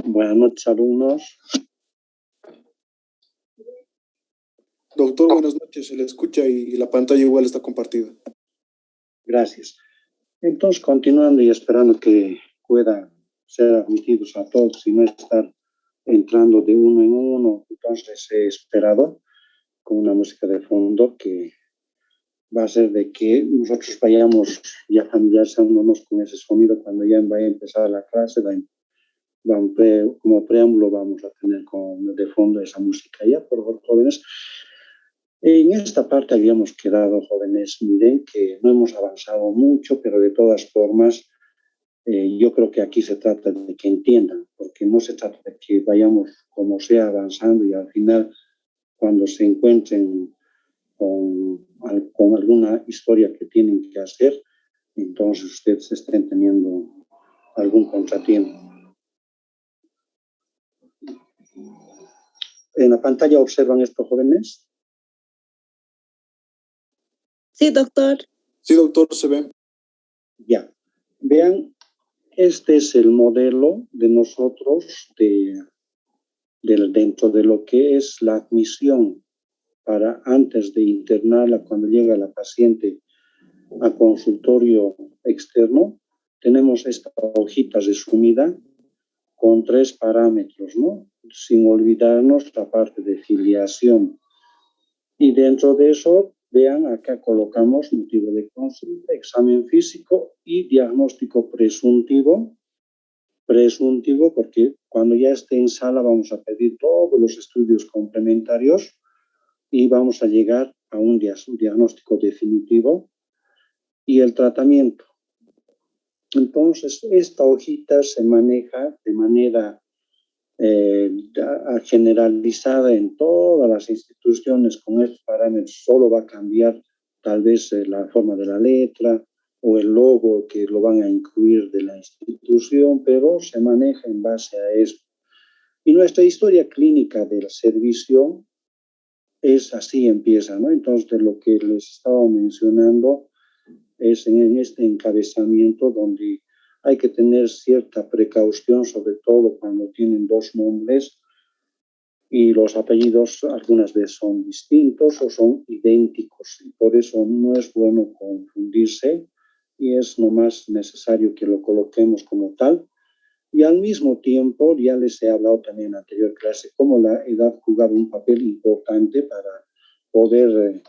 Buenas noches, alumnos. Doctor, buenas noches. Se le escucha y la pantalla igual está compartida. Gracias. Entonces, continuando y esperando que puedan ser admitidos a todos y no estar entrando de uno en uno, entonces he esperado con una música de fondo que va a ser de que nosotros vayamos ya familiarizándonos con ese sonido cuando ya vaya a empezar la clase. Como preámbulo vamos a tener de fondo esa música. Ya, por favor, jóvenes. En esta parte habíamos quedado, jóvenes, miren que no hemos avanzado mucho, pero de todas formas, yo creo que aquí se trata de que entiendan, porque no se trata de que vayamos como sea avanzando y al final, cuando se encuentren con alguna historia que tienen que hacer, entonces ustedes estén teniendo algún contratiempo. ¿En la pantalla observan esto, jóvenes? Sí, doctor. Sí, doctor, se ve. Ya. Vean, este es el modelo de nosotros dentro de lo que es la admisión para antes de internarla cuando llega la paciente a consultorio externo. Tenemos esta hojita resumida con 3 parámetros, ¿no? Sin olvidarnos la parte de filiación. Y dentro de eso, vean, acá colocamos motivo de consulta, examen físico y diagnóstico presuntivo. Presuntivo porque cuando ya esté en sala vamos a pedir todos los estudios complementarios y vamos a llegar a un diagnóstico definitivo y el tratamiento. Entonces, esta hojita se maneja de manera generalizada en todas las instituciones con estos parámetros. Solo va a cambiar tal vez la forma de la letra o el logo que lo van a incluir de la institución, pero se maneja en base a eso. Y nuestra historia clínica del servicio es así, empieza, ¿no? Entonces, de lo que les estaba mencionando es en este encabezamiento donde hay que tener cierta precaución, sobre todo cuando tienen 2 nombres y los apellidos algunas veces son distintos o son idénticos. Y por eso no es bueno confundirse y es nomás necesario que lo coloquemos como tal. Y al mismo tiempo, ya les he hablado también en la anterior clase, cómo la edad jugaba un papel importante para poder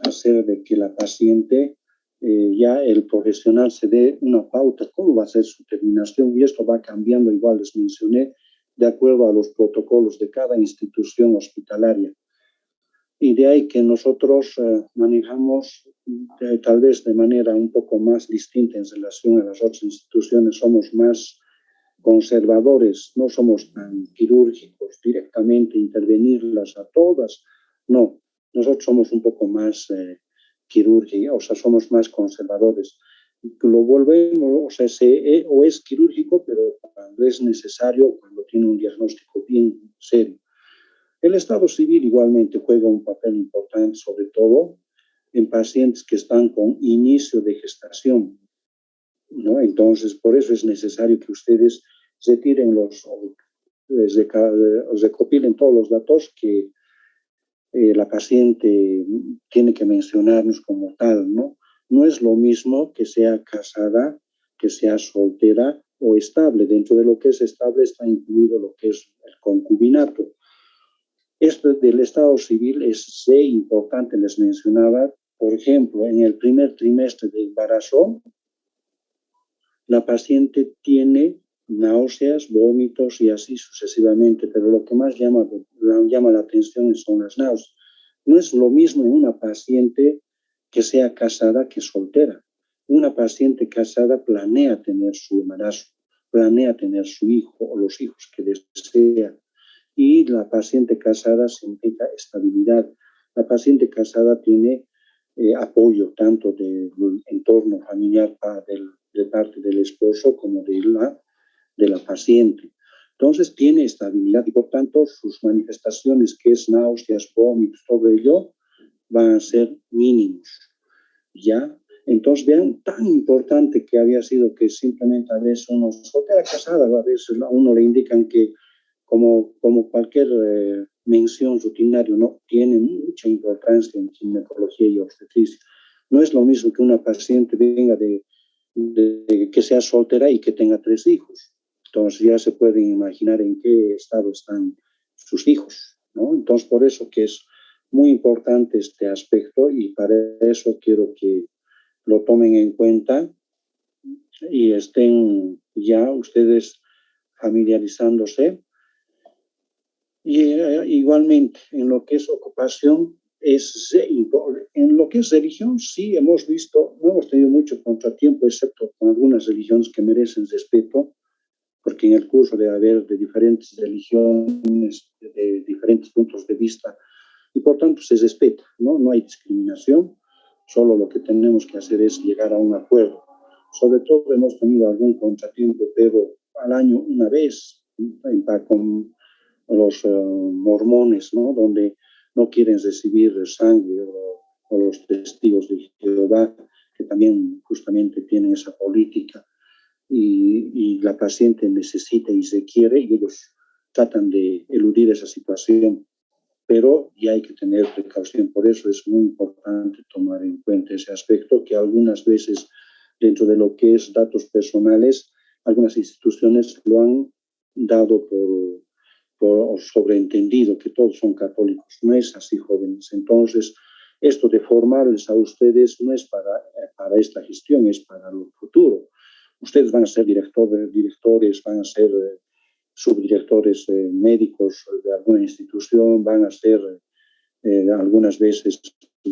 hacer de que la paciente, ya el profesional se dé una pauta, cómo va a ser su terminación, y esto va cambiando, igual les mencioné, de acuerdo a los protocolos de cada institución hospitalaria. Y de ahí que nosotros manejamos tal vez de manera un poco más distinta en relación a las otras instituciones, somos más conservadores, no somos tan quirúrgicos, directamente intervenirlas a todas, no, nosotros somos un poco más quirúrgicos, o sea, somos más conservadores. Lo volvemos, o sea, o es quirúrgico, pero cuando es necesario, cuando tiene un diagnóstico bien serio. El estado civil igualmente juega un papel importante, sobre todo en pacientes que están con inicio de gestación, ¿no? Entonces, por eso es necesario que ustedes retiren recopilen todos los datos que la paciente tiene que mencionarnos como tal, ¿no? No es lo mismo que sea casada, que sea soltera o estable. Dentro de lo que es estable está incluido lo que es el concubinato. Esto del estado civil es importante, les mencionaba, por ejemplo, en el primer trimestre de embarazo, la paciente tiene náuseas, vómitos y así sucesivamente, pero lo que más llama la atención son las náuseas. No es lo mismo en una paciente que sea casada que soltera. Una paciente casada planea tener su embarazo, planea tener su hijo o los hijos que desea. Y la paciente casada significa estabilidad. La paciente casada tiene apoyo tanto del entorno familiar de parte del esposo como de la paciente. Entonces tiene estabilidad y por tanto sus manifestaciones, que es náuseas, vómitos, todo ello, van a ser mínimos, ¿ya? Entonces, vean, tan importante que había sido que simplemente a veces uno soltera casada, a veces a uno le indican que como cualquier mención rutinaria, no tiene mucha importancia en ginecología y obstetricia. No es lo mismo que una paciente venga de que sea soltera y que tenga 3 hijos. Entonces ya se pueden imaginar en qué estado están sus hijos, ¿no? Entonces por eso que es muy importante este aspecto y para eso quiero que lo tomen en cuenta y estén ya ustedes familiarizándose. Y igualmente, en lo que es ocupación, en lo que es religión, sí hemos visto, no hemos tenido mucho contratiempo, excepto con algunas religiones que merecen respeto, porque en el curso debe haber de diferentes religiones, de diferentes puntos de vista, y por tanto se respeta, ¿no? No hay discriminación, solo lo que tenemos que hacer es llegar a un acuerdo. Sobre todo hemos tenido algún contratiempo, pero al año una vez, con los mormones, ¿no? Donde no quieren recibir sangre, o los testigos de Jehová, que también justamente tienen esa política, y la paciente necesita y se quiere, y ellos tratan de eludir esa situación, pero ya hay que tener precaución. Por eso es muy importante tomar en cuenta ese aspecto, que algunas veces dentro de lo que es datos personales, algunas instituciones lo han dado por sobreentendido que todos son católicos. No es así, jóvenes. Entonces, esto de formarles a ustedes no es para esta gestión, es para el futuro. Ustedes van a ser directores, van a ser subdirectores médicos de alguna institución, van a ser, algunas veces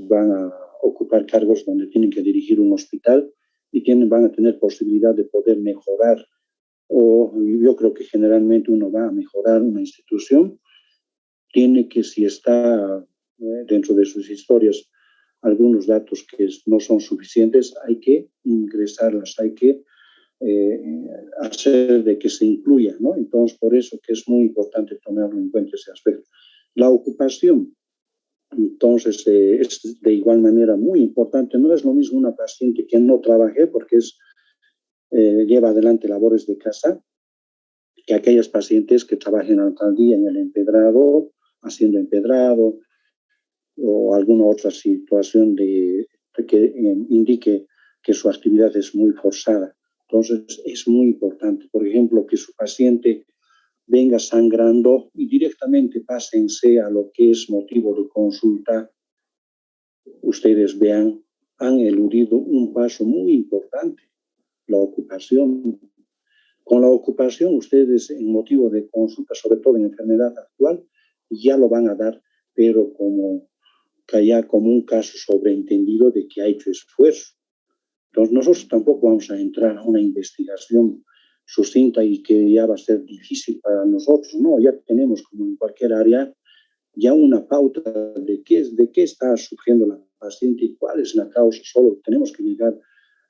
van a ocupar cargos donde tienen que dirigir un hospital y van a tener posibilidad de poder mejorar, o yo creo que generalmente uno va a mejorar una institución, tiene que, si está dentro de sus historias algunos datos que no son suficientes, hay que ingresarlas, hay que hacer de que se incluya, ¿no? Entonces, por eso que es muy importante tomarlo en cuenta ese aspecto. La ocupación, entonces, es de igual manera muy importante. No es lo mismo una paciente que no trabaje porque lleva adelante labores de casa, que aquellas pacientes que trabajen al día en el empedrado, haciendo empedrado, o alguna otra situación que indique que su actividad es muy forzada. Entonces, es muy importante, por ejemplo, que su paciente venga sangrando y directamente pásense a lo que es motivo de consulta. Ustedes vean, han eludido un paso muy importante, la ocupación. Con la ocupación, ustedes en motivo de consulta, sobre todo en enfermedad actual, ya lo van a dar, pero ya como un caso sobreentendido de que ha hecho esfuerzo. Entonces, nosotros tampoco vamos a entrar a una investigación sucinta y que ya va a ser difícil para nosotros, no, ya tenemos, como en cualquier área, ya una pauta de qué está sufriendo la paciente y cuál es la causa. Solo tenemos que llegar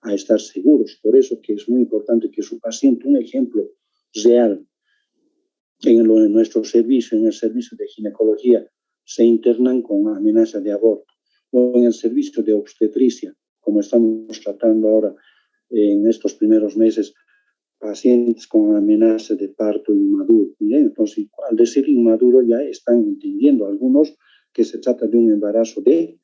a estar seguros. Por eso que es muy importante que su paciente, un ejemplo real, en nuestro servicio, en el servicio de ginecología, se internan con amenaza de aborto, o en el servicio de obstetricia, como estamos tratando ahora en estos primeros meses, pacientes con amenaza de parto inmaduro. Entonces, al decir inmaduro, ya están entendiendo algunos que se trata de un embarazo de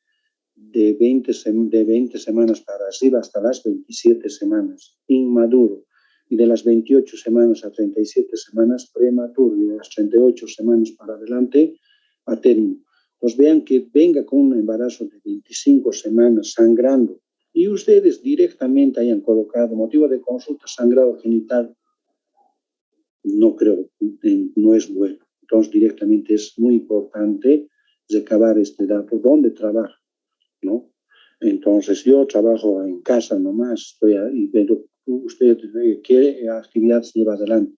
20 semanas para arriba hasta las 27 semanas, inmaduro. Y de las 28 semanas a 37 semanas, prematuro. Y de las 38 semanas para adelante, a término. Entonces, vean que venga con un embarazo de 25 semanas sangrando y ustedes directamente hayan colocado motivo de consulta sangrado genital, no creo, no es bueno. Entonces, directamente es muy importante recabar este dato, dónde trabaja, ¿no? Entonces, yo trabajo en casa nomás, estoy ahí, pero usted qué actividad se lleva adelante.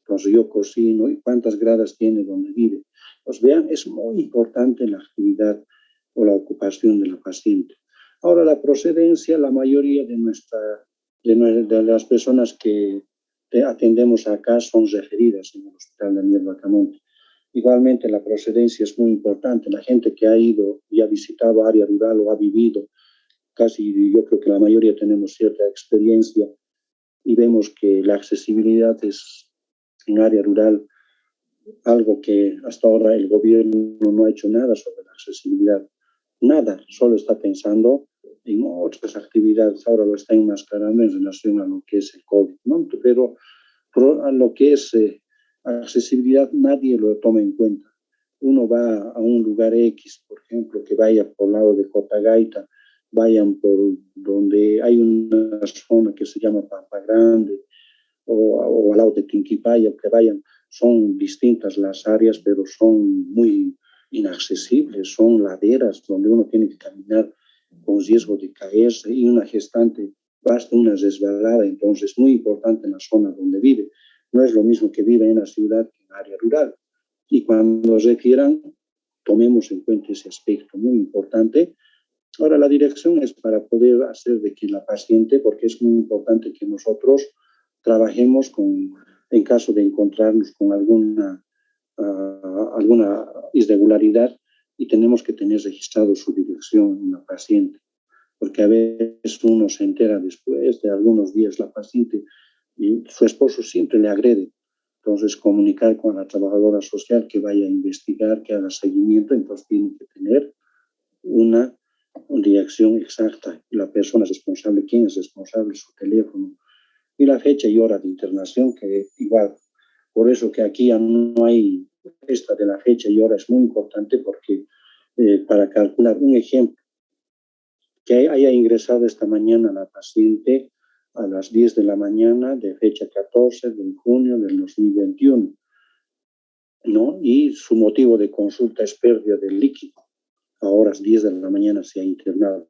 Entonces, yo cocino y cuántas gradas tiene donde vive. Pues vean, es muy importante la actividad o la ocupación de la paciente. Ahora, la procedencia, la mayoría de las personas que atendemos acá son referidas en el Hospital Daniel Bacamonte. Igualmente, la procedencia es muy importante. La gente que ha ido y ha visitado área rural o ha vivido casi yo creo que la mayoría tenemos cierta experiencia y vemos que la accesibilidad es en área rural algo que hasta ahora el gobierno no ha hecho nada sobre la accesibilidad. Nada, solo está pensando en otras actividades. Ahora lo está enmascarando en relación a lo que es el COVID, ¿no? Pero a lo que es accesibilidad nadie lo toma en cuenta. Uno va a un lugar X, por ejemplo, que vaya por el lado de Cotagaita, vayan por donde hay una zona que se llama Pampa Grande, o al lado de Tinquipaya, que vayan, son distintas las áreas, pero son muy inaccesibles, son laderas donde uno tiene que caminar con riesgo de caerse y una gestante basta una resbalada, entonces es muy importante en la zona donde vive. No es lo mismo que vive en la ciudad que en área rural. Y cuando requieran, tomemos en cuenta ese aspecto muy importante. Ahora, la dirección es para poder hacer de que la paciente, porque es muy importante que nosotros trabajemos en caso de encontrarnos con alguna irregularidad y tenemos que tener registrado su dirección en la paciente, porque a veces uno se entera después de algunos días la paciente y su esposo siempre le agrede. Entonces, comunicar con la trabajadora social que vaya a investigar, que haga seguimiento, entonces tiene que tener una dirección exacta, la persona responsable, quién es responsable, su teléfono y la fecha y hora de internación, que igual, por eso que aquí ya no hay esta de la fecha y hora es muy importante porque para calcular un ejemplo, que haya ingresado esta mañana la paciente a las 10 de la mañana de fecha 14 de junio del 2021, ¿no? Y su motivo de consulta es pérdida del líquido. A horas 10 de la mañana se ha internado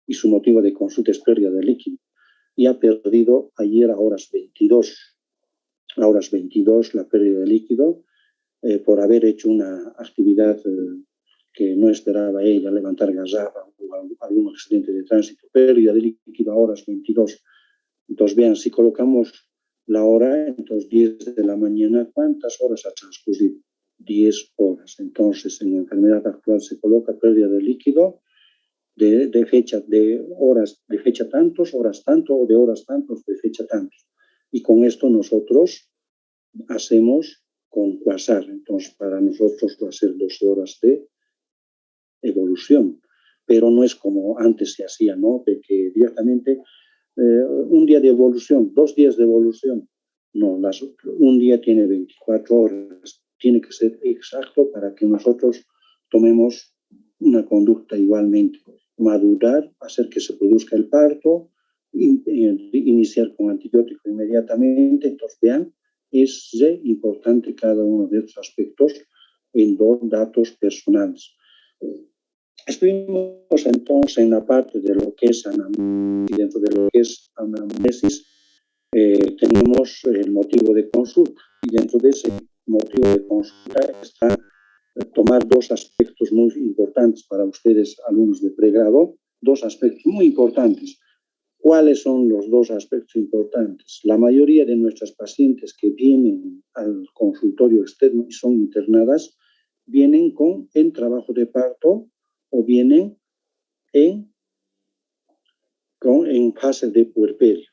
y su motivo de consulta es pérdida de líquido. Y ha perdido ayer a horas 22 la pérdida de líquido por haber hecho una actividad que no esperaba ella, levantar garrafa o algún accidente de tránsito, pérdida de líquido a horas 22. Entonces, vean, si colocamos la hora, entonces 10 de la mañana, ¿cuántas horas ha transcurrido? 10 horas. Entonces, en la enfermedad actual se coloca pérdida de líquido de fecha, de horas, de fecha tantos, horas tanto, o de horas tantos, de fecha tantos. Y con esto nosotros hacemos con Quasar. Entonces, para nosotros va a ser 12 horas de evolución. Pero no es como antes se hacía, ¿no? De que directamente un día de evolución, 2 días de evolución. No, un día tiene 24 horas. Tiene que ser exacto para que nosotros tomemos una conducta igualmente. Madurar, hacer que se produzca el parto, iniciar con antibiótico inmediatamente. Entonces, vean, es importante cada uno de estos aspectos en datos personales. Estuvimos entonces en la parte de lo que es anamnesis, y dentro de lo que es anamnesis tenemos el motivo de consulta, y dentro de ese motivo de consulta está tomar 2 aspectos muy importantes para ustedes, alumnos de pregrado, 2 aspectos muy importantes. ¿Cuáles son los 2 aspectos importantes? La mayoría de nuestras pacientes que vienen al consultorio externo y son internadas, vienen en trabajo de parto o vienen en fase de puerperio.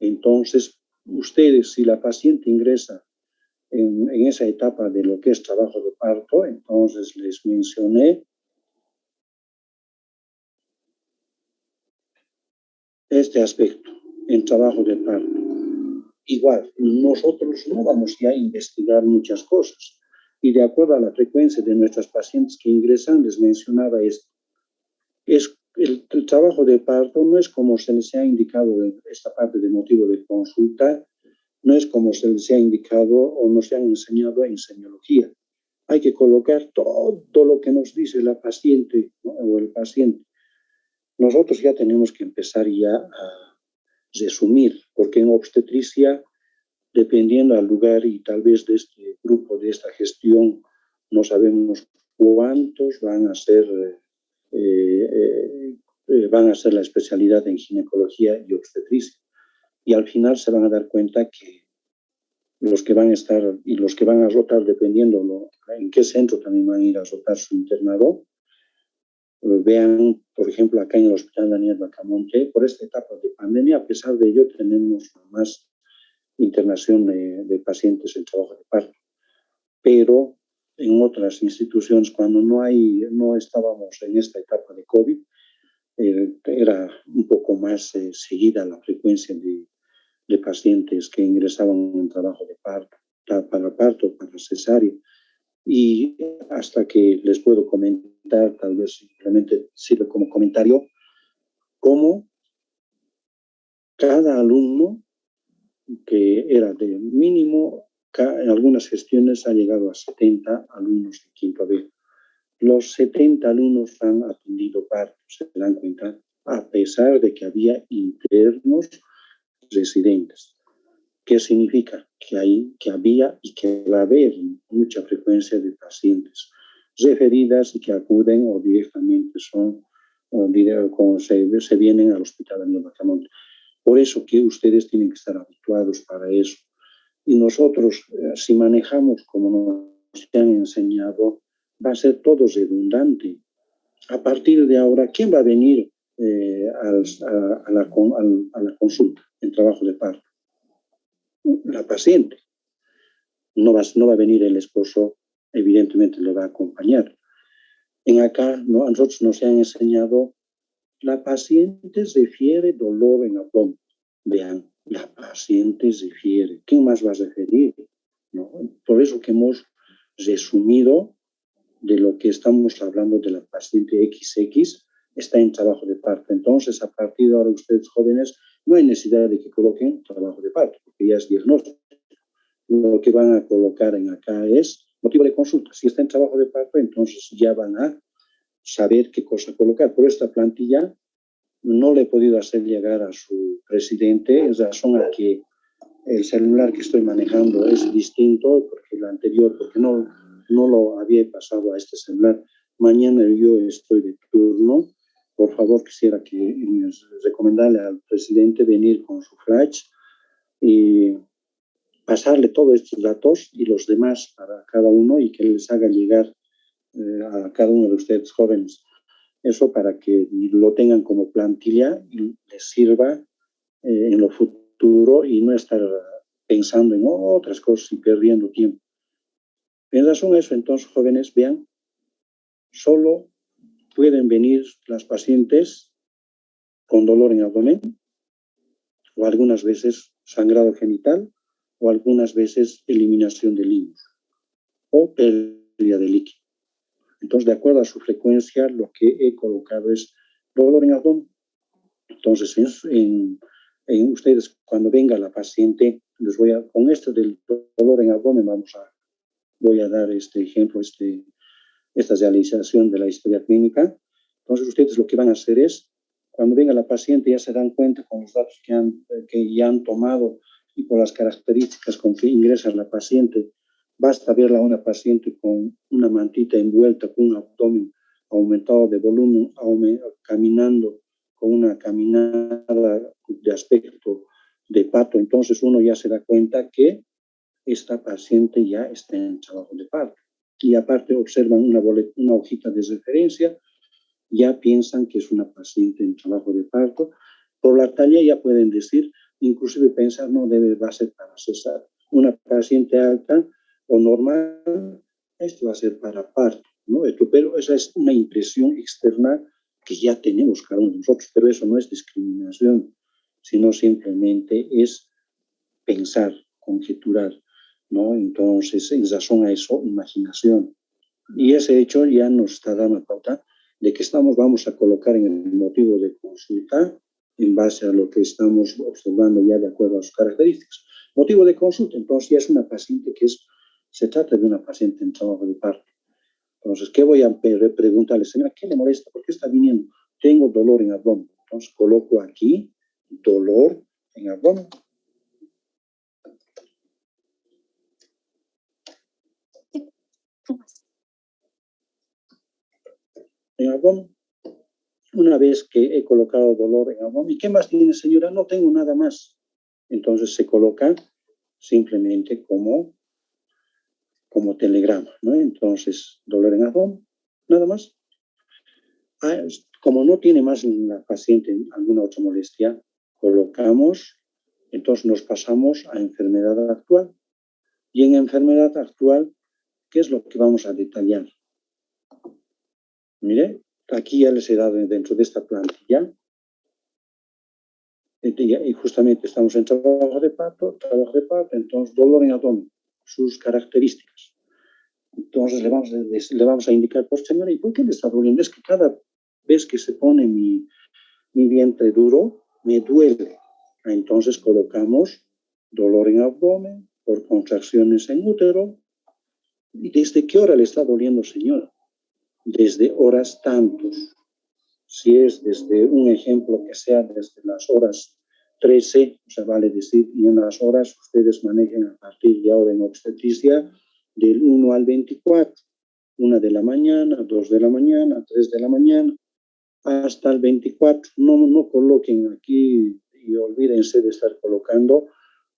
Entonces, ustedes, si la paciente ingresa en esa etapa de lo que es trabajo de parto, entonces les mencioné este aspecto, en trabajo de parto. Igual, nosotros no vamos ya a investigar muchas cosas. Y de acuerdo a la frecuencia de nuestras pacientes que ingresan, les mencionaba esto. El trabajo de parto no es como se les ha indicado en esta parte de motivo de consulta, no es como se les ha indicado o nos han enseñado en semiología. Hay que colocar todo lo que nos dice la paciente, ¿no? O el paciente. Nosotros ya tenemos que empezar ya a resumir, porque en obstetricia, dependiendo al lugar y tal vez de este grupo, de esta gestión, no sabemos cuántos van a ser la especialidad en ginecología y obstetricia. Y al final se van a dar cuenta que los que van a estar y los que van a rotar, dependiendo en qué centro también van a ir a rotar su internado, Vean, por ejemplo, acá en el Hospital Daniel Bacamonte, por esta etapa de pandemia, a pesar de ello, tenemos más internación de pacientes en trabajo de parto. Pero en otras instituciones, cuando no estábamos en esta etapa de COVID, era un poco más seguida la frecuencia de pacientes que ingresaban en trabajo de parto, para cesárea. Y hasta que les puedo comentar, tal vez simplemente sirve como comentario, cómo cada alumno, que era de mínimo, en algunas gestiones ha llegado a 70 alumnos de quinto B. Los 70 alumnos han atendido partos, se dan cuenta, a pesar de que había internos residentes. ¿Qué significa? Que había y que va a haber mucha frecuencia de pacientes referidas y que acuden o directamente se vienen al Hospital Daniel Bacamonte. Por eso que ustedes tienen que estar habituados para eso. Y nosotros, si manejamos como nos han enseñado, va a ser todo redundante. A partir de ahora, ¿quién va a venir a la consulta en trabajo de parto? La paciente. No va a venir el esposo, evidentemente le va a acompañar. En acá, a nosotros nos han enseñado, la paciente refiere dolor en abdomen. Vean, la paciente refiere. ¿Quién más va a referir? ¿No? Por eso que hemos resumido de lo que estamos hablando de la paciente XX, está en trabajo de parto. Entonces, a partir de ahora, ustedes jóvenes, no hay necesidad de que coloquen trabajo de parto, porque ya es diagnóstico. Lo que van a colocar en acá es motivo de consulta. Si está en trabajo de parto, entonces ya van a saber qué cosa colocar. Por esta plantilla no le he podido hacer llegar a su presidente, en razón a que el celular que estoy manejando es distinto, porque el anterior, porque no lo había pasado a este celular. Mañana yo estoy de turno. Por favor, quisiera recomendarle al presidente venir con su flash y pasarle todos estos datos y los demás para cada uno y que les haga llegar a cada uno de ustedes jóvenes. Eso para que lo tengan como plantilla y les sirva en lo futuro y no estar pensando en otras cosas y perdiendo tiempo. En razón a eso, entonces, jóvenes, vean, solo pueden venir las pacientes con dolor en abdomen o algunas veces sangrado genital o algunas veces eliminación de líquidos o pérdida de líquido. Entonces, de acuerdo a su frecuencia, lo que he colocado es dolor en abdomen. Entonces, ustedes, cuando venga la paciente, con esto del dolor en abdomen, voy a dar este ejemplo, esta realización de la historia clínica. Entonces, ustedes lo que van a hacer es, cuando venga la paciente, ya se dan cuenta con los datos que ya han tomado y por las características con que ingresa la paciente. Basta verla a una paciente con una mantita envuelta, con un abdomen aumentado de volumen, caminando con una caminada de aspecto de pato. Entonces uno ya se da cuenta que esta paciente ya está en trabajo de parto. Y aparte observan una hojita de referencia, ya piensan que es una paciente en trabajo de parto. Por la talla ya pueden decir, inclusive pensar, no va a ser para cesárea. Una paciente alta o normal, esto va a ser para parto, ¿no? Pero esa es una impresión externa que ya tenemos cada uno de nosotros, pero eso no es discriminación, sino simplemente es pensar, conjeturar, ¿no? Entonces, en razón a eso, imaginación. Y ese hecho ya nos está dando pauta de que vamos a colocar en el motivo de consulta en base a lo que estamos observando ya de acuerdo a sus características. Motivo de consulta, entonces ya es una paciente se trata de una paciente en trabajo de parto. Entonces, ¿qué voy a preguntarle? Señora, ¿qué le molesta? ¿Por qué está viniendo? Tengo dolor en abdomen. Entonces, coloco aquí dolor en abdomen. En abdomen. Una vez que he colocado dolor en abdomen, ¿y qué más tiene, señora? No tengo nada más. Entonces se coloca simplemente como telegrama, ¿no? Entonces, dolor en abdomen, nada más. Como no tiene más la paciente alguna otra molestia, colocamos, entonces nos pasamos a enfermedad actual. Y en enfermedad actual, ¿qué es lo que vamos a detallar? Mire, aquí ya les he dado dentro de esta plantilla. Y justamente estamos en trabajo de parto, entonces dolor en abdomen, sus características. Entonces le vamos a indicar, pues señora, ¿y por qué le está doliendo? Es que cada vez que se pone mi vientre duro, me duele. Entonces colocamos dolor en abdomen por contracciones en útero. ¿Y desde qué hora le está doliendo, señora? Desde horas tantos. Si es desde un ejemplo que sea desde las horas 13, o sea, vale decir, y en las horas ustedes manejen a partir de ahora en obstetricia del 1 al 24, 1 de la mañana, 2 de la mañana, 3 de la mañana, hasta el 24. No coloquen aquí y olvídense de estar colocando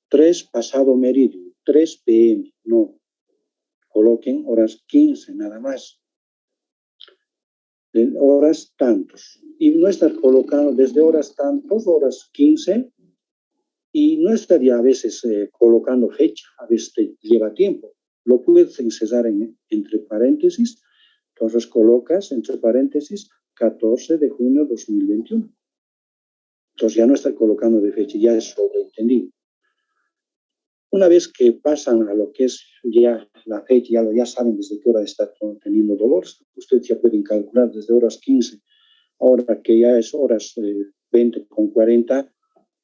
3 pasado meridio, 3 p.m., no. Coloquen horas 15 nada más. De horas tantos. Y no estar colocando desde horas tantos, horas 15, y no estaría a veces colocando fecha, a veces te lleva tiempo. Lo puedes cesar entre paréntesis, entonces colocas entre paréntesis 14 de junio 2021. Entonces ya no está colocando de fecha, ya es sobreentendido. Una vez que pasan a lo que es ya la fecha, ya saben desde qué hora está teniendo dolores, ustedes ya pueden calcular desde horas 15, ahora que ya es horas 20 con 40,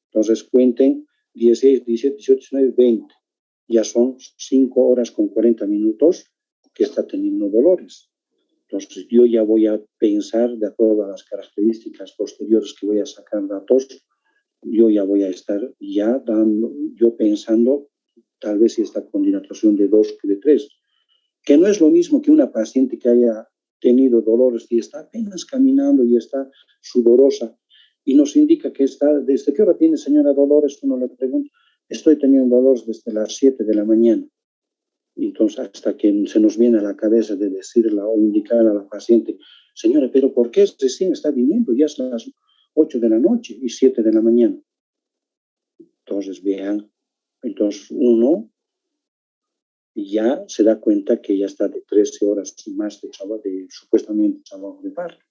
entonces cuenten 16, 17, 18, 19, 20. Ya son 5 horas con 40 minutos que está teniendo dolores. Entonces yo ya voy a pensar, de acuerdo a las características posteriores que voy a sacar datos, yo ya voy a estar ya pensando, tal vez si está con dilatación de 2 que de 3, que no es lo mismo que una paciente que haya tenido dolores y está apenas caminando y está sudorosa y nos indica que está, ¿desde qué hora tiene, señora Dolores? Uno le pregunta, estoy teniendo dolores desde las 7 de la mañana. Y entonces, hasta que se nos viene a la cabeza de decirle o indicar a la paciente, señora, ¿pero por qué recién está viniendo? Ya son las 8 de la noche y 7 de la mañana. Entonces, vean, entonces uno ya se da cuenta que ya está de 13 horas más de supuestamente trabajo de parto.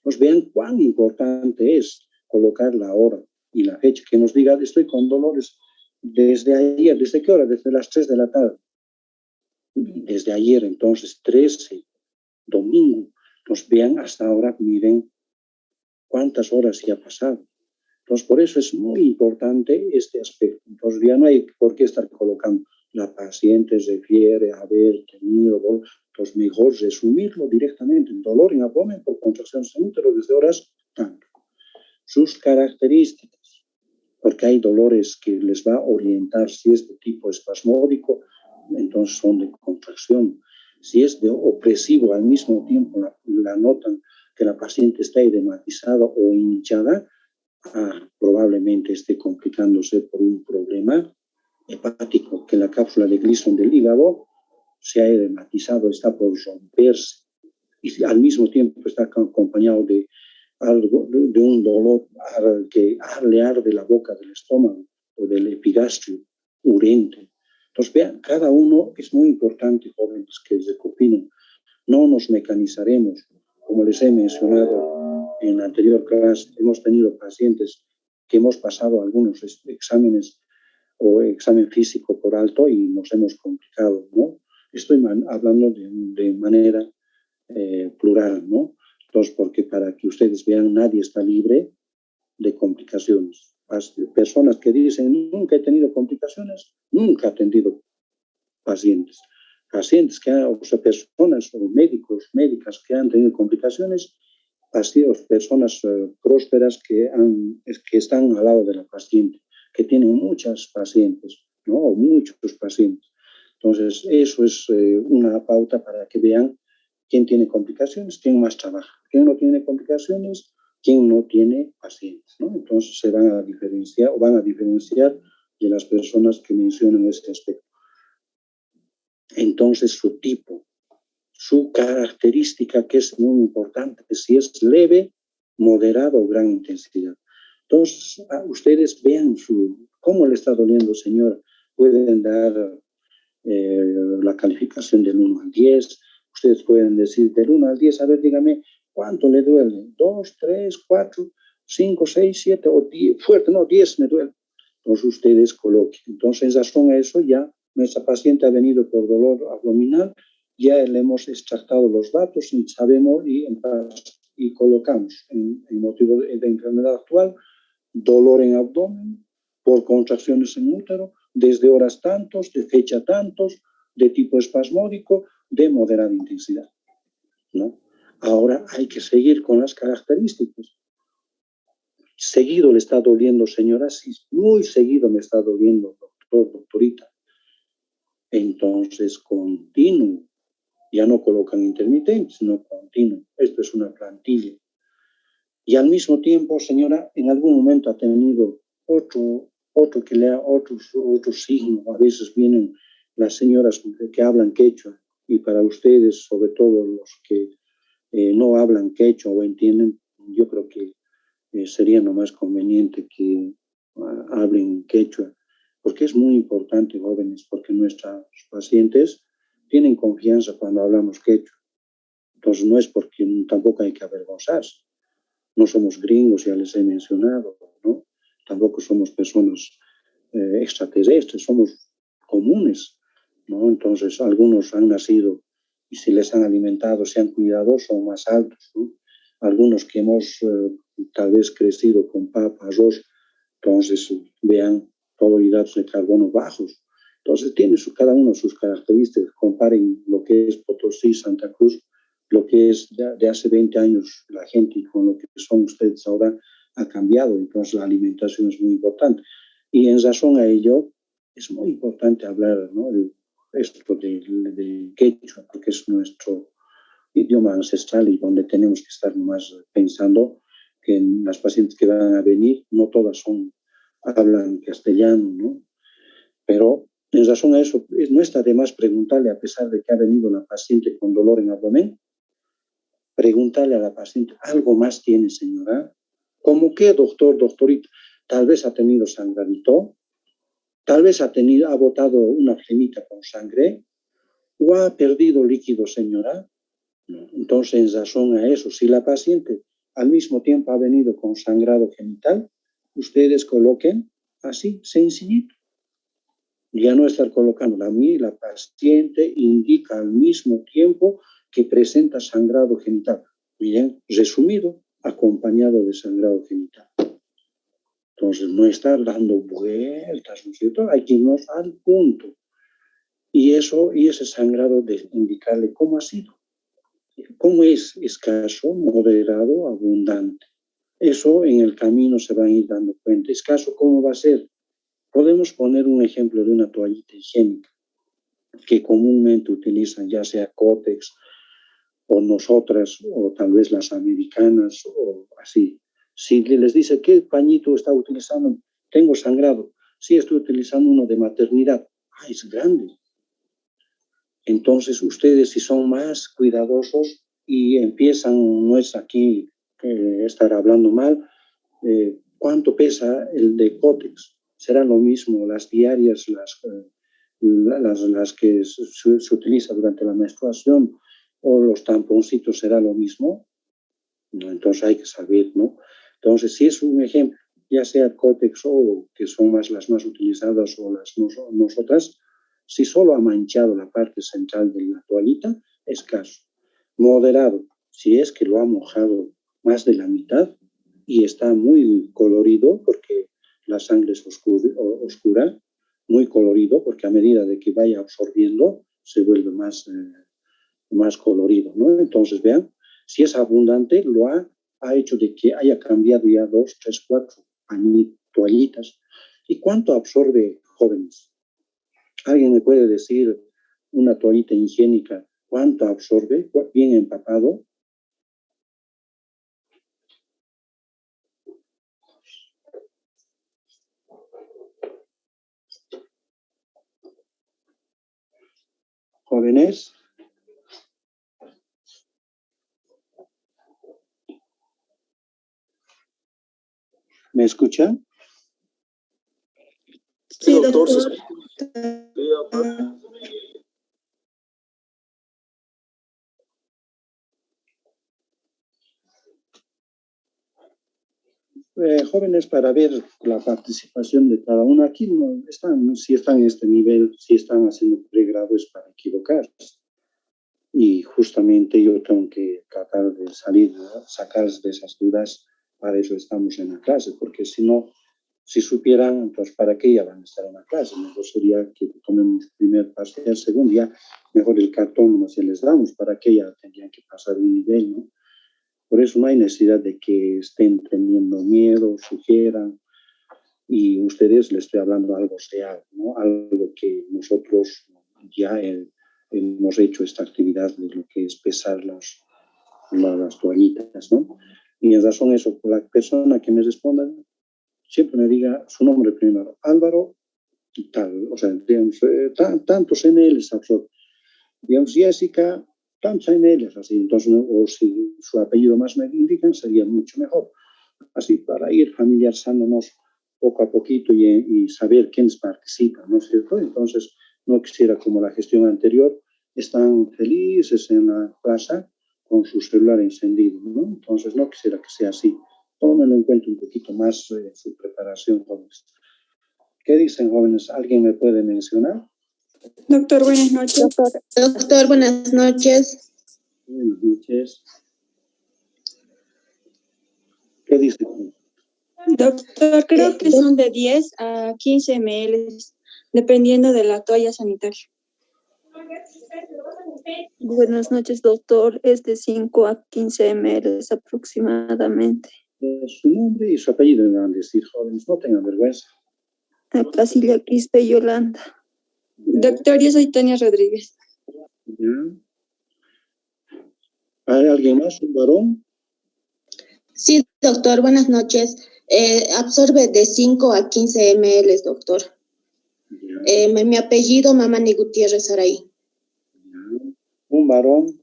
Pues vean cuán importante es colocar la hora y la fecha, que nos diga, estoy con dolores desde ayer, ¿desde qué hora? Desde las 3 de la tarde. Desde ayer, entonces, 13, domingo. Nos vean hasta ahora, miren cuántas horas ya ha pasado. Entonces, por eso es muy importante este aspecto. Entonces, ya no hay por qué estar colocando. La paciente refiere a haber tenido dolor. Entonces, mejor resumirlo directamente. Dolor en abdomen por contracciones en útero desde horas tanto. Sus características, porque hay dolores que les va a orientar si es de tipo espasmódico, entonces son de contracción. Si es de opresivo, al mismo tiempo la notan que la paciente está edematizada o hinchada, probablemente esté complicándose por un problema hepático, que la cápsula de Gleason del hígado se ha edematizado, está por romperse y al mismo tiempo está acompañado de un dolor que le arde la boca del estómago o del epigastrio urente. Entonces, vean, cada uno es muy importante, jóvenes, que opinen. No nos mecanizaremos. Como les he mencionado en la anterior clase, hemos tenido pacientes que hemos pasado algunos exámenes o examen físico por alto y nos hemos complicado, ¿no? Estoy hablando de manera plural, ¿no? Entonces, porque para que ustedes vean, nadie está libre de complicaciones. Personas que dicen, nunca he tenido complicaciones, nunca he atendido pacientes. Pacientes o sea, personas o médicos, médicas que han tenido complicaciones, personas prósperas que están al lado de la paciente, que tienen muchas pacientes, ¿no? O muchos pacientes. Entonces, eso es una pauta para que vean quién tiene complicaciones, quién más trabaja, quién no tiene complicaciones, quién no tiene pacientes, ¿no? Entonces se van a diferenciar de las personas que mencionan este aspecto. Entonces su su característica, que es muy importante, si es leve, moderada o gran intensidad. Entonces, ustedes vean cómo le está doliendo, señor. Pueden dar la calificación del 1 al 10. Ustedes pueden decir del 1 al 10, a ver, dígame, ¿cuánto le duele? 2, 3, 4, 5, 6, 7 o 10. Fuerte, no, 10 me duele. Entonces, ustedes coloquen. Entonces, en razón a eso, ya nuestra paciente ha venido por dolor abdominal, ya le hemos extractado los datos y sabemos y colocamos en motivo de enfermedad actual, dolor en abdomen por contracciones en útero, desde horas tantos, de fecha tantos, de tipo espasmódico, de moderada intensidad, ¿no? Ahora hay que seguir con las características. Seguido le está doliendo, señora, sí, muy seguido me está doliendo, doctor, doctorita. Entonces, continuo. Ya no colocan intermitente, sino continuo. Esto es una plantilla. Y al mismo tiempo, señora, en algún momento ha tenido otro que lea otros signos. A veces vienen las señoras que hablan quechua y para ustedes, sobre todo los que no hablan quechua o entienden, yo creo que sería lo más conveniente que hablen quechua, porque es muy importante, jóvenes, porque nuestros pacientes tienen confianza cuando hablamos quechua. Entonces no es porque tampoco hay que avergonzarse. No somos gringos, ya les he mencionado, ¿no? Tampoco somos personas extraterrestres, somos comunes, ¿no? Entonces, algunos han nacido y si les han alimentado, se han cuidado, son más altos, ¿no? Algunos que hemos tal vez crecido con papa, arroz, entonces vean todo hidratos de carbono bajos. Entonces, tiene cada uno sus características. Comparen lo que es Potosí, Santa Cruz, lo que es de hace 20 años la gente y con lo que son ustedes ahora ha cambiado. Entonces, la alimentación es muy importante. Y en razón a ello, es muy importante hablar, ¿no? Esto de quechua, porque es nuestro idioma ancestral y donde tenemos que estar más pensando que en las pacientes que van a venir, no todas hablan castellano, ¿no? Pero en razón a eso, no está de más preguntarle, a pesar de que ha venido la paciente con dolor en abdomen, preguntarle a la paciente, ¿algo más tiene, señora? ¿Cómo qué, doctor, doctorita? Tal vez ha tenido sangradito, tal vez ha botado una flemita con sangre, o ha perdido líquido, señora. Entonces, en razón a eso, si la paciente al mismo tiempo ha venido con sangrado genital, ustedes coloquen así, sencillito. Ya no estar colocando a mí, la paciente indica al mismo tiempo que presenta sangrado genital. Miren, resumido, acompañado de sangrado genital. Entonces, no estar dando vueltas, ¿no es cierto? Hay que irnos al punto. Y ese sangrado de indicarle cómo ha sido. ¿Cómo es? Escaso, moderado, abundante. Eso en el camino se van a ir dando cuenta. Escaso, ¿cómo va a ser? Podemos poner un ejemplo de una toallita higiénica que comúnmente utilizan, ya sea Kotex o nosotras, o tal vez las americanas, o así. Si les dice, ¿qué pañito está utilizando? Tengo sangrado. Sí, estoy utilizando uno de maternidad. Ah, es grande. Entonces, ustedes si son más cuidadosos y empiezan, no es aquí estar hablando mal, ¿cuánto pesa el de Kotex? Será lo mismo las diarias, las que se utiliza durante la menstruación o los tamponcitos, será lo mismo. ¿No? Entonces hay que saber, ¿no? Entonces, si es un ejemplo, ya sea Kotex o que son las más utilizadas o las nosotras, si solo ha manchado la parte central de la toallita, escaso. Moderado, si es que lo ha mojado más de la mitad y está muy colorido, porque la sangre es oscura, muy colorido, porque a medida de que vaya absorbiendo, se vuelve más colorido, ¿no? Entonces, vean, si es abundante, ha hecho de que haya cambiado ya 2, 3, 4 toallitas. ¿Y cuánto absorbe, jóvenes? ¿Alguien me puede decir una toallita higiénica cuánto absorbe, bien empapado? Jóvenes, ¿Me escucha? Sí, doctor. doctor. Jóvenes, para ver la participación de cada uno. Aquí no están, si están en este nivel, si están haciendo pregrado es para equivocarse. Y justamente yo tengo que tratar de salir, sacarles de esas dudas. Para eso estamos en la clase, porque si no, si supieran, pues para qué ya van a estar en la clase. Mejor sería que tomemos primer parcial, segundo, ya mejor el cartón no se les damos, para qué ya tendrían que pasar un nivel, ¿no? Por eso no hay necesidad de que estén teniendo miedo, sugieran, y ustedes les estoy hablando algo real, ¿no? Algo que nosotros ya hemos hecho esta actividad de lo que es pesar las toallitas, ¿no? Y en razón a eso, la persona que me responda siempre me diga su nombre primero, Álvaro y tal, o sea, digamos, tantos ml absorbe. Digamos, Jessica, tantos ml, así, entonces, o si su apellido más me indican, sería mucho mejor. Así, para ir familiarizándonos poco a poquito y saber quiénes participan, ¿no es cierto? Entonces, no quisiera, como la gestión anterior, están felices en la plaza con su celular encendido, ¿no? Entonces, no quisiera que sea así. Tómenlo en cuenta un poquito más su preparación, jóvenes. ¿Qué dicen, jóvenes? ¿Alguien me puede mencionar? Doctor, buenas noches. Doctor, buenas noches. Buenas noches. ¿Qué dicen? Doctor, creo que son de 10 a 15 ml, dependiendo de la toalla sanitaria. Buenas noches, doctor. Es de 5 a 15 ml aproximadamente. Su nombre y su apellido me van a decir, jóvenes, no tengan vergüenza. Casilla Quispe Yolanda. Doctor, yo soy Tania Rodríguez. ¿Ya? ¿Hay alguien más, un varón? Sí, doctor, buenas noches. Absorbe de 5 a 15 ml, doctor. Mi apellido, Mamani Gutiérrez Araí. ¿Ya? Un varón.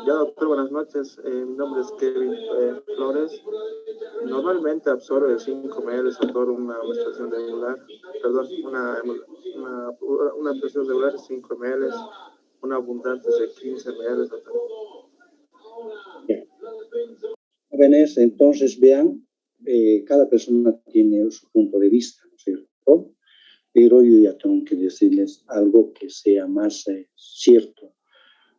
Ya, doctor, buenas noches. Mi nombre es Kevin Flores. Normalmente absorbe 5 ml, doctor, una menstruación regular. Perdón, una menstruación regular de 5 ml, una abundante de 15 ml, doctor. Jóvenes, entonces vean, cada persona tiene su punto de vista, ¿no es cierto? Pero yo ya tengo que decirles algo que sea más cierto.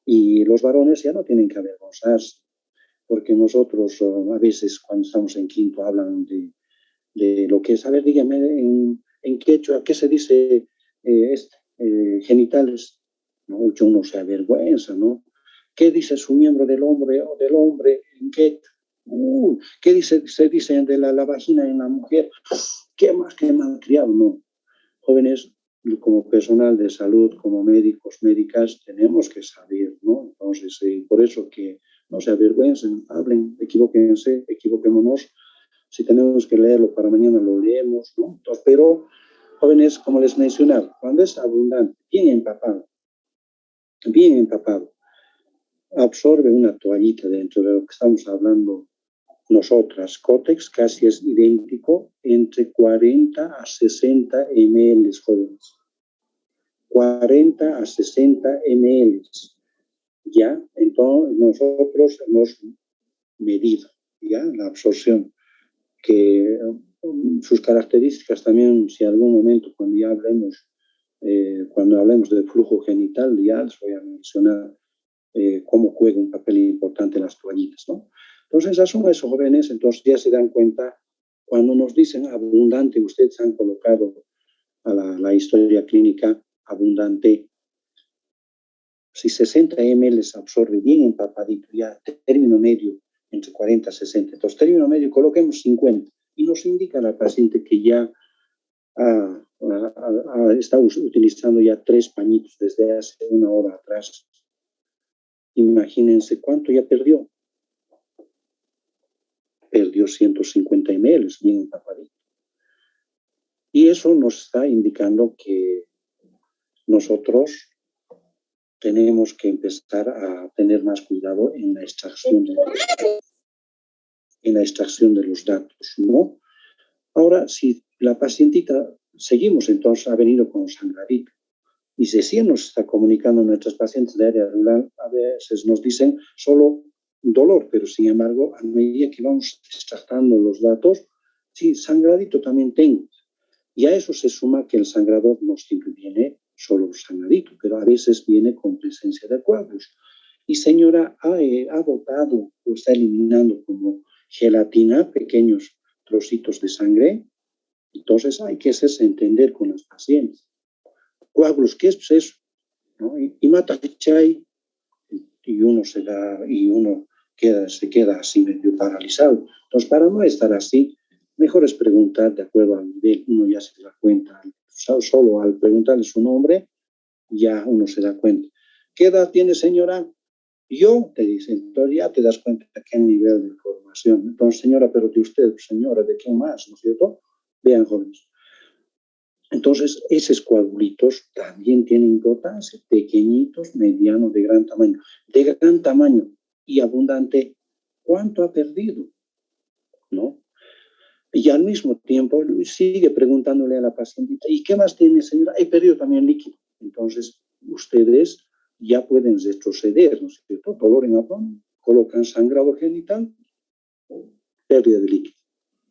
Y los varones ya no tienen que avergonzarse, porque nosotros a veces cuando estamos en quinto hablan de lo que es, a ver, dígame en quechua, ¿qué se dice genitales? ¿No? Uno se avergüenza, ¿no? ¿Qué dice su miembro del hombre o del hombre en quechua? ¿Qué se dice de la vagina en la mujer? ¿Qué más que malcriado? No. Jóvenes, como personal de salud, como médicos, médicas, tenemos que saber, ¿no? Entonces, por eso que no se avergüencen, hablen, equivóquense, equivoquémonos. Si tenemos que leerlo para mañana, lo leemos, ¿no? Entonces, pero, jóvenes, como les mencionaba, cuando es abundante, bien empapado, absorbe una toallita dentro de lo que estamos hablando nosotras. Cótex casi es idéntico, entre 40 a 60 ml, jóvenes. 40 a 60 ml. ¿Ya? Entonces, nosotros hemos medido, ¿ya? La absorción, que sus características también, si en algún momento cuando ya cuando hablemos del flujo genital, ya les voy a mencionar cómo juega un papel importante las toallitas, ¿no? Entonces, asumo eso, jóvenes, entonces ya se dan cuenta, cuando nos dicen abundante, ustedes han colocado a la historia clínica abundante. Si 60 ml absorbe bien empapadito, ya término medio entre 40 y 60, entonces término medio coloquemos 50 y nos indica la paciente que ya está utilizando ya 3 pañitos desde hace 1 hora atrás. Imagínense cuánto ya perdió. Perdió 150 ml, bien empapadito. Y eso nos está indicando que nosotros tenemos que empezar a tener más cuidado en la extracción de los datos, ¿no? Ahora, si la pacientita, seguimos entonces, ha venido con sangradito, y si sí nos está comunicando nuestros pacientes de área rural, a veces nos dicen solo dolor, pero sin embargo, a medida que vamos extractando los datos, sí, sangradito también tengo. Y a eso se suma que el sangrador no siempre viene solo sangradito, pero a veces viene con presencia de coágulos. Y señora, ha botado o está eliminando como gelatina pequeños trocitos de sangre. Entonces hay que hacerse entender con los pacientes. Coágulos, ¿qué es eso? ¿No? Y mata chay, y uno se queda así medio paralizado. Entonces, para no estar así, mejor es preguntar de acuerdo al nivel. Uno ya se da cuenta, solo al preguntarle su nombre, ya uno se da cuenta. ¿Qué edad tiene, señora? Yo, te dice, entonces ya te das cuenta de qué nivel de formación. Entonces, señora, pero de usted, señora, ¿de quién más? ¿No es cierto? Vean, jóvenes. Entonces, esos coagulitos también tienen importancia, pequeñitos, medianos, de gran tamaño. De gran tamaño y abundante, ¿cuánto ha perdido? ¿No? Y al mismo tiempo sigue preguntándole a la pacientita, ¿y qué más tiene, señora? He perdido también líquido. Entonces, ustedes ya pueden retroceder, ¿no es cierto? Dolor en abdomen, colocan sangrado genital, pérdida de líquido.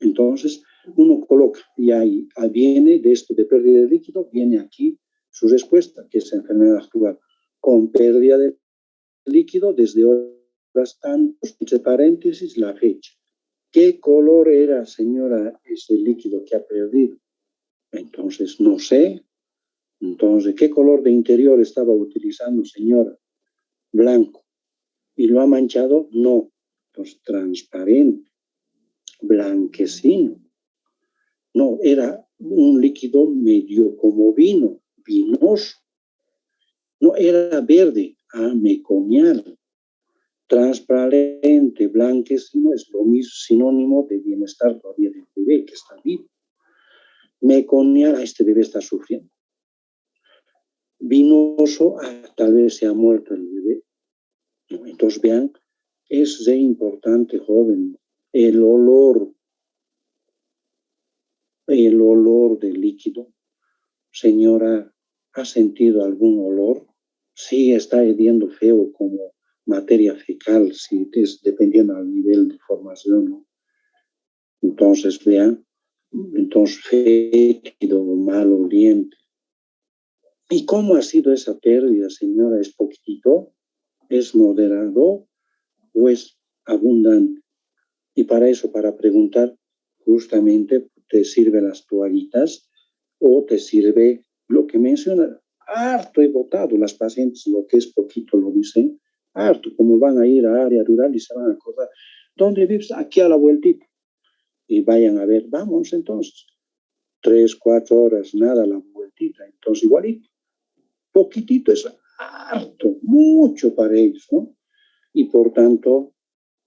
Entonces, uno coloca, y ahí viene de esto de pérdida de líquido, viene aquí su respuesta, que es enfermedad actual, con pérdida de líquido desde horas tantos, entre paréntesis, la fecha. ¿Qué color era, señora, ese líquido que ha perdido? Entonces, no sé. Entonces, ¿qué color de interior estaba utilizando, señora? Blanco. ¿Y lo ha manchado? No. Entonces, transparente, blanquecino. No, era un líquido medio como vino, vinoso. No, era verde, meconial. Transparente, blanquecino es lo mismo, sinónimo de bienestar todavía del bebé que está vivo. Meconial, este bebé está sufriendo. Vinoso, tal vez se ha muerto el bebé. Entonces, vean, es de importante, joven, el olor del líquido. Señora, ¿ha sentido algún olor? Sí, está hediondo feo como materia fecal, si es dependiendo del nivel de formación, ¿no? Entonces, vean, entonces fétido, maloliente. ¿Y cómo ha sido esa pérdida, señora? ¿Es poquitito? ¿Es moderado? ¿O es abundante? Y para eso, para preguntar, justamente te sirven las toallitas o te sirve lo que menciona. Harto he votado, las pacientes lo que es poquito lo dicen, harto, como van a ir a área rural y se van a acordar, ¿dónde vives? Aquí a la vueltita. Y vayan a ver, vamos entonces, 3, 4 horas, nada a la vueltita, entonces igualito, poquitito es harto, mucho para ellos, ¿no? Y por tanto,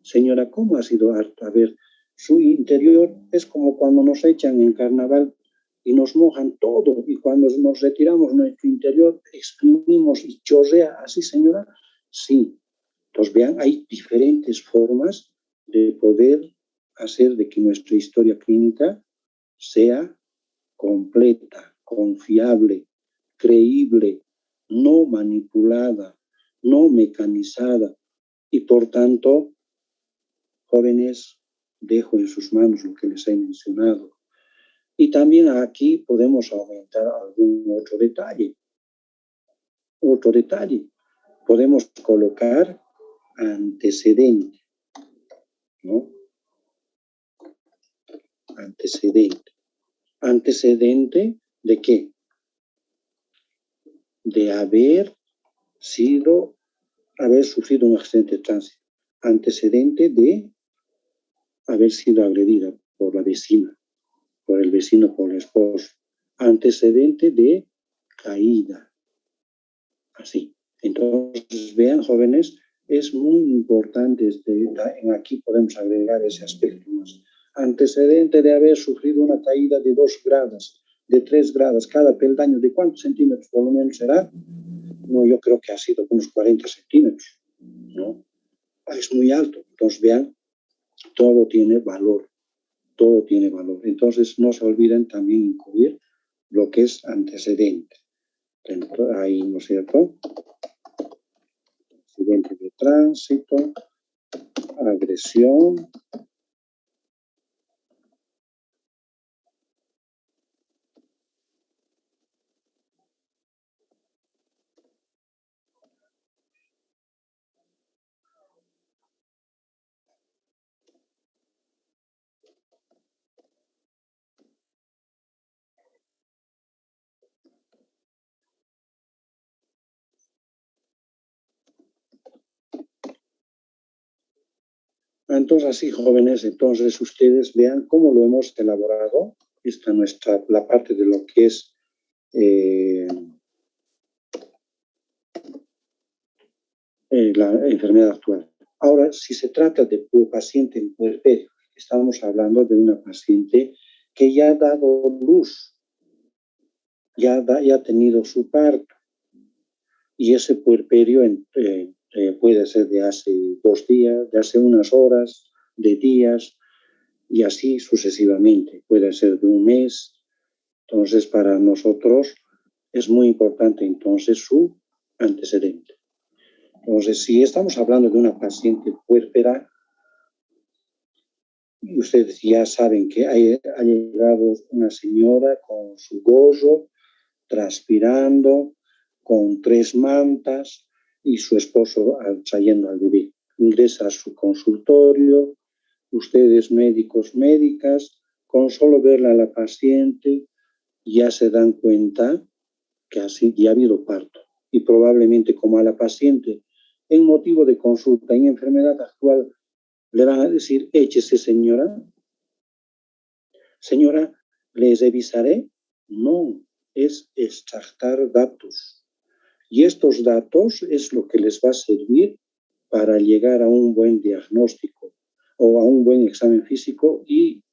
señora, ¿cómo ha sido harto? A ver, su interior es como cuando nos echan en carnaval y nos mojan todo, y cuando nos retiramos nuestro interior, exprimimos y chorrea así, señora. Sí. Entonces, vean, hay diferentes formas de poder hacer de que nuestra historia clínica sea completa, confiable, creíble, no manipulada, no mecanizada, y por tanto, jóvenes, dejo en sus manos lo que les he mencionado. Y también aquí podemos aumentar algún otro detalle. Otro detalle. Podemos colocar antecedente, ¿no? Antecedente. ¿Antecedente de qué? De haber sufrido un accidente de tránsito. Antecedente de haber sido agredida por la vecina, por el vecino, por el esposo. Antecedente de caída. Así. Entonces, vean, jóvenes, es muy importante, aquí podemos agregar ese aspecto más. Antecedente de haber sufrido una caída de 2 grados, de 3 grados, cada peldaño, ¿de cuántos centímetros por lo menos será? no, yo creo que ha sido unos 40 centímetros, ¿no? Es muy alto. Entonces, vean, todo tiene valor. Todo tiene valor. Entonces, no se olviden también incluir lo que es antecedente. Ahí, ¿no es cierto? Accidente de tránsito, agresión. Entonces, así, jóvenes, entonces ustedes vean cómo lo hemos elaborado. Esta la parte de lo que es la enfermedad actual. Ahora, si se trata de un paciente en puerperio, estamos hablando de una paciente que ya ha dado luz, ya ha tenido su parto, y ese puerperio puede ser de hace 2 días, de hace unas horas, de días, y así sucesivamente. Puede ser de un mes. Entonces, para nosotros es muy importante entonces su antecedente. Entonces, si estamos hablando de una paciente puérpera, ustedes ya saben que ha llegado una señora con su gorro, transpirando, con 3 mantas y su esposo trayendo al bebé. Ingresa a su consultorio, ustedes médicos, médicas, con solo verla a la paciente, ya se dan cuenta que así ya ha habido parto. Y probablemente como a la paciente, en motivo de consulta en enfermedad actual, le van a decir, échese señora. Señora, ¿les revisaré? No, es extractar datos. Y estos datos es lo que les va a servir para llegar a un buen diagnóstico o a un buen examen físico y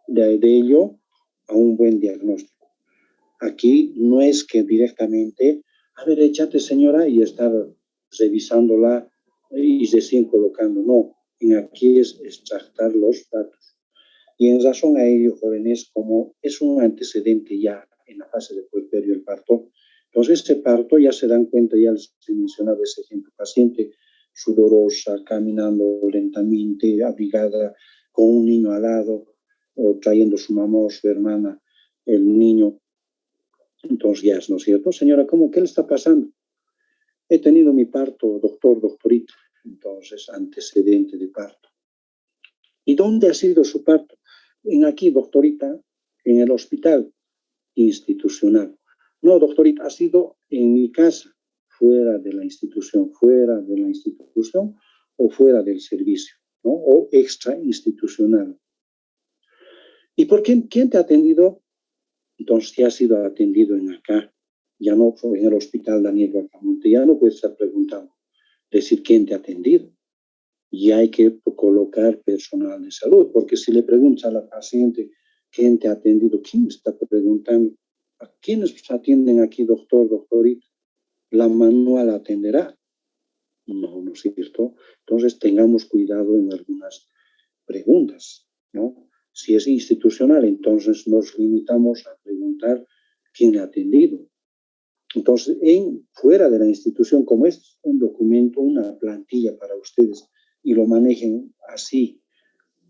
de ello a un buen diagnóstico. Aquí no es que directamente, a ver, échate señora y estar revisándola y recién colocando. No, aquí es extractar los datos. Y en razón a ello, jóvenes, como es un antecedente ya en la fase de puerperio el parto, entonces ese parto ya se dan cuenta, ya les he mencionado ese ejemplo, paciente sudorosa, caminando lentamente, abrigada, con un niño al lado, o trayendo su mamá o su hermana, el niño. Entonces ya es, ¿no es cierto? Señora, ¿qué le está pasando? He tenido mi parto, doctor, doctorita. Entonces, antecedente de parto. ¿Y dónde ha sido su parto? Aquí, doctorita, en el hospital institucional. No, doctorita, ha sido en mi casa, fuera de la institución o fuera del servicio, ¿no? O extrainstitucional. ¿Y por quién te ha atendido? Entonces, ya ha sido atendido en acá, ya no fue en el hospital Daniel Bacamonte, ya no puedes estar preguntando, decir quién te ha atendido. Y hay que colocar personal de salud, porque si le preguntas a la paciente quién te ha atendido, ¿quién está preguntando? ¿A quiénes atienden aquí, doctor, doctorita? ¿La manual atenderá? No, no es cierto. Entonces tengamos cuidado en algunas preguntas, ¿no? Si es institucional, entonces nos limitamos a preguntar quién le ha atendido. Entonces, fuera de la institución, como es un documento, una plantilla para ustedes, y lo manejen así,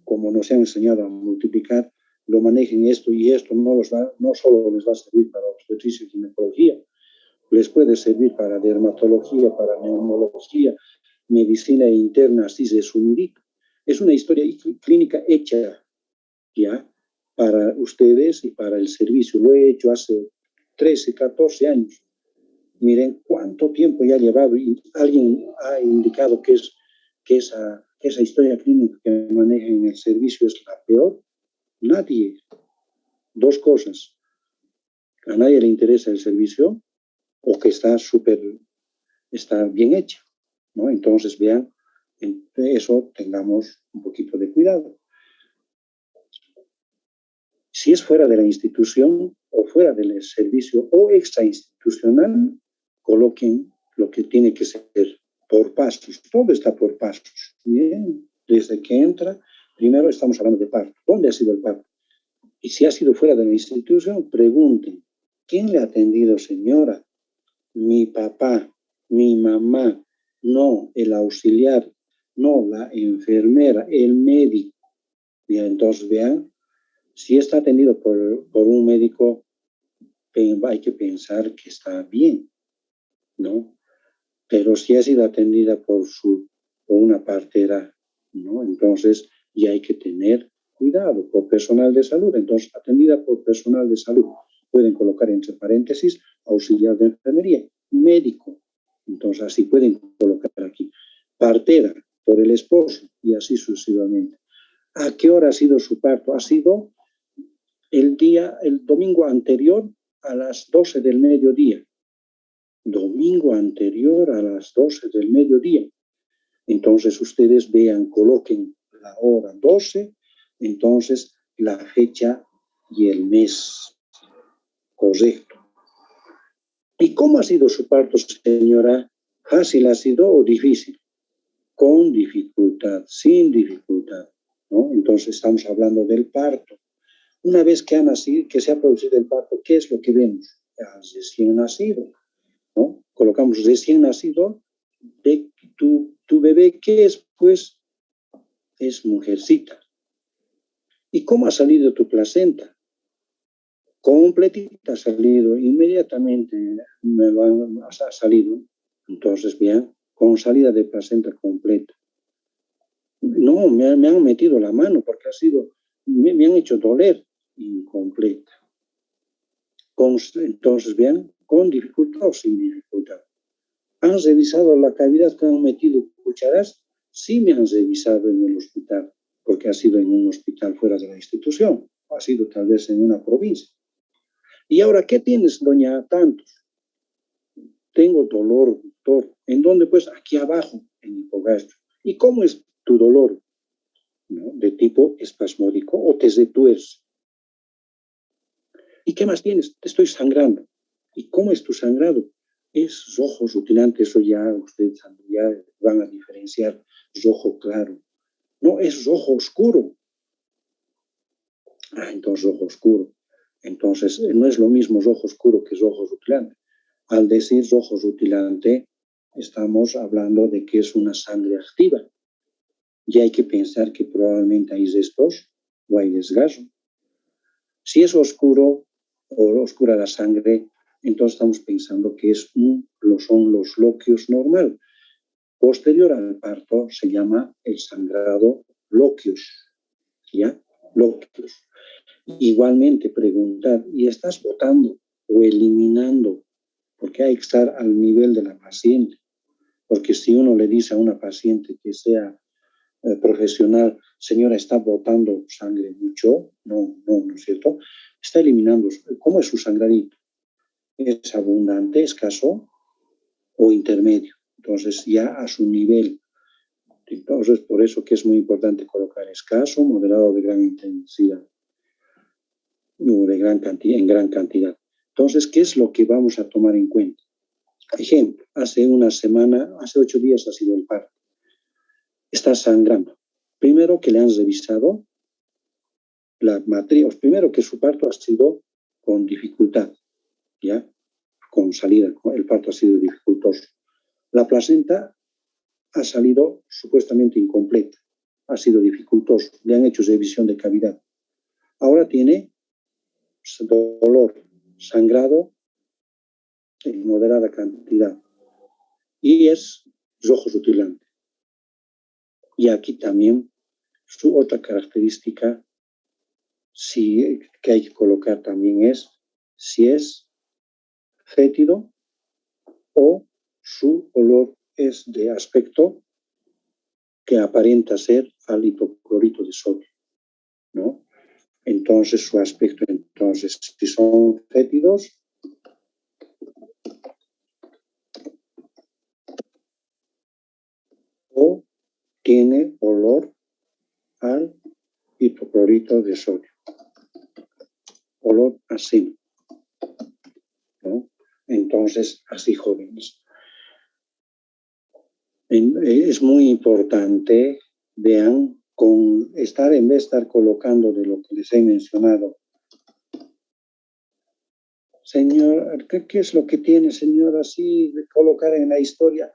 como nos han enseñado a multiplicar, lo manejen esto y esto, no solo les va a servir para obstetricia y ginecología, les puede servir para dermatología, para neumología, medicina interna, así se sumidita. Es una historia clínica hecha ya para ustedes y para el servicio. Lo he hecho hace 13, 14 años. Miren cuánto tiempo ya ha llevado y alguien ha indicado que esa historia clínica que maneja en el servicio es la peor. Nadie. 2 cosas. A nadie le interesa el servicio o que está bien hecha, ¿no? Entonces, vean, en eso tengamos un poquito de cuidado. Si es fuera de la institución o fuera del servicio o extrainstitucional, coloquen lo que tiene que ser por pasos. Todo está por pasos. Bien, desde que entra, primero estamos hablando de parto. ¿Dónde ha sido el parto? Y si ha sido fuera de la institución, pregunten, ¿quién le ha atendido, señora? Mi papá, mi mamá, no, el auxiliar, no, la enfermera, el médico. Y entonces vean, si está atendido por un médico, hay que pensar que está bien, ¿no? Pero si ha sido atendida por una partera, ¿no? Entonces ya hay que tener cuidado, por personal de salud. Entonces, atendida por personal de salud, pueden colocar entre paréntesis auxiliar de enfermería, médico. Entonces, así pueden colocar aquí. Partera, por el esposo, y así sucesivamente. ¿A qué hora ha sido su parto? Ha sido el domingo anterior a las 12 del mediodía. Domingo anterior a las 12 del mediodía. Entonces, ustedes vean, coloquen la hora 12, entonces la fecha y el mes. Correcto. ¿Y cómo ha sido su parto, señora? ¿Fácil ha sido o difícil? Con dificultad, sin dificultad, ¿no? Entonces estamos hablando del parto. Una vez que ha nacido, que se ha producido el parto, ¿qué es lo que vemos? Recién nacido, ¿no? Colocamos recién nacido de tu bebé, ¿qué es? Pues es mujercita. ¿Y cómo ha salido tu placenta? Completita, ha salido inmediatamente, ha salido. Entonces, bien, con salida de placenta completa. No, me han metido la mano porque me han hecho doler, incompleta. Entonces, bien, con dificultad o sin dificultad. ¿Han revisado la cavidad que han metido cucharas? Sí me han revisado en el hospital, porque ha sido en un hospital fuera de la institución, ha sido tal vez en una provincia. ¿Y ahora qué tienes, doña Tantos? Tengo dolor, doctor. ¿En dónde? Pues aquí abajo, en hipogastro. ¿Y cómo es tu dolor? ¿No? ¿De tipo espasmódico o te retuerce? ¿Y qué más tienes? Te estoy sangrando. ¿Y cómo es tu sangrado? Es rojo rutilante, eso ya ustedes ya van a diferenciar rojo claro. No, es rojo oscuro. Entonces rojo oscuro. Entonces no es lo mismo rojo oscuro que rojo rutilante. Al decir rojo rutilante, estamos hablando de que es una sangre activa. Y hay que pensar que probablemente hay restos o hay desgaste. Si es oscuro o oscura la sangre, entonces estamos pensando que son los loquios normal. Posterior al parto se llama el sangrado loquios, ¿ya? Loquios. Igualmente preguntar, ¿y estás botando o eliminando? Porque hay que estar al nivel de la paciente. Porque si uno le dice a una paciente que sea profesional, señora, ¿está botando sangre mucho? No es cierto. Está eliminando. ¿Cómo es su sangradito? ¿Es abundante, escaso o intermedio? Entonces, ya a su nivel. Entonces, por eso que es muy importante colocar escaso, moderado, de gran intensidad, o de en gran cantidad. Entonces, ¿qué es lo que vamos a tomar en cuenta? Ejemplo, hace 8 días ha sido el parto. Está sangrando. Primero que le han revisado la matriz, primero que su parto ha sido con dificultad, ¿ya? Con salida, el parto ha sido dificultoso. La placenta ha salido supuestamente incompleta, ha sido dificultoso, le han hecho revisión de cavidad. Ahora tiene dolor, sangrado en moderada cantidad y es rojo rutilante. Y aquí también su otra característica que hay que colocar también es si es fétido o su olor es de aspecto que aparenta ser al hipoclorito de sodio, ¿no? Entonces su aspecto, si son fétidos, o tiene olor al hipoclorito de sodio, olor a seno, ¿no? Entonces Entonces, así jóvenes. Es muy importante, vean, en vez de estar colocando de lo que les he mencionado. Señor, ¿qué es lo que tiene, señor? Así de colocar en la historia,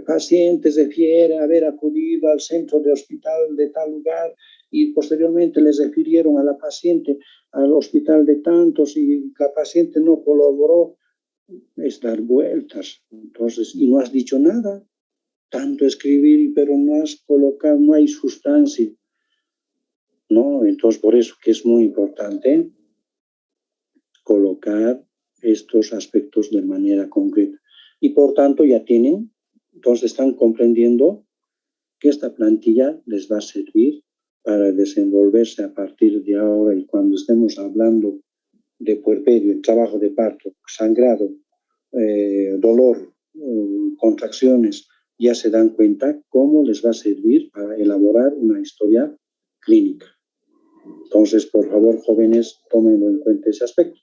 pacientes refiere haber acudido al centro de hospital de tal lugar y posteriormente les refirieron a la paciente al hospital de tantos y la paciente no colaboró. Es dar vueltas. Entonces, y no has dicho nada. Tanto escribir, pero no has colocado, no hay sustancia. ¿No? Entonces, por eso que es muy importante colocar estos aspectos de manera concreta. Y por tanto ya tienen, entonces están comprendiendo que esta plantilla les va a servir para desenvolverse a partir de ahora y cuando estemos hablando de puerperio, el trabajo de parto, sangrado, dolor, contracciones, ya se dan cuenta cómo les va a servir para elaborar una historia clínica. Entonces, por favor, jóvenes, tómenlo en cuenta ese aspecto.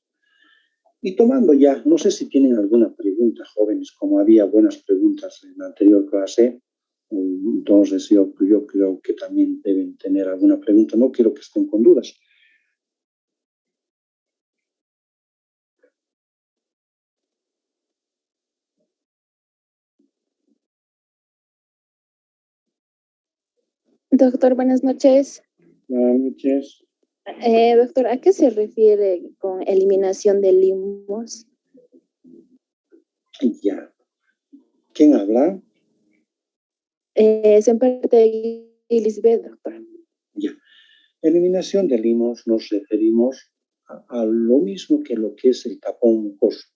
Y tomando ya, no sé si tienen alguna pregunta, jóvenes, como había buenas preguntas en la anterior clase, entonces yo creo que también deben tener alguna pregunta. No quiero que estén con dudas. Doctor, buenas noches. Buenas noches. Doctor, ¿a qué se refiere con eliminación de limos? Ya. ¿Quién habla? Sempertegui Lisbeth, doctor. Ya. Eliminación de limos nos referimos a lo mismo que lo que es el tapón mucoso.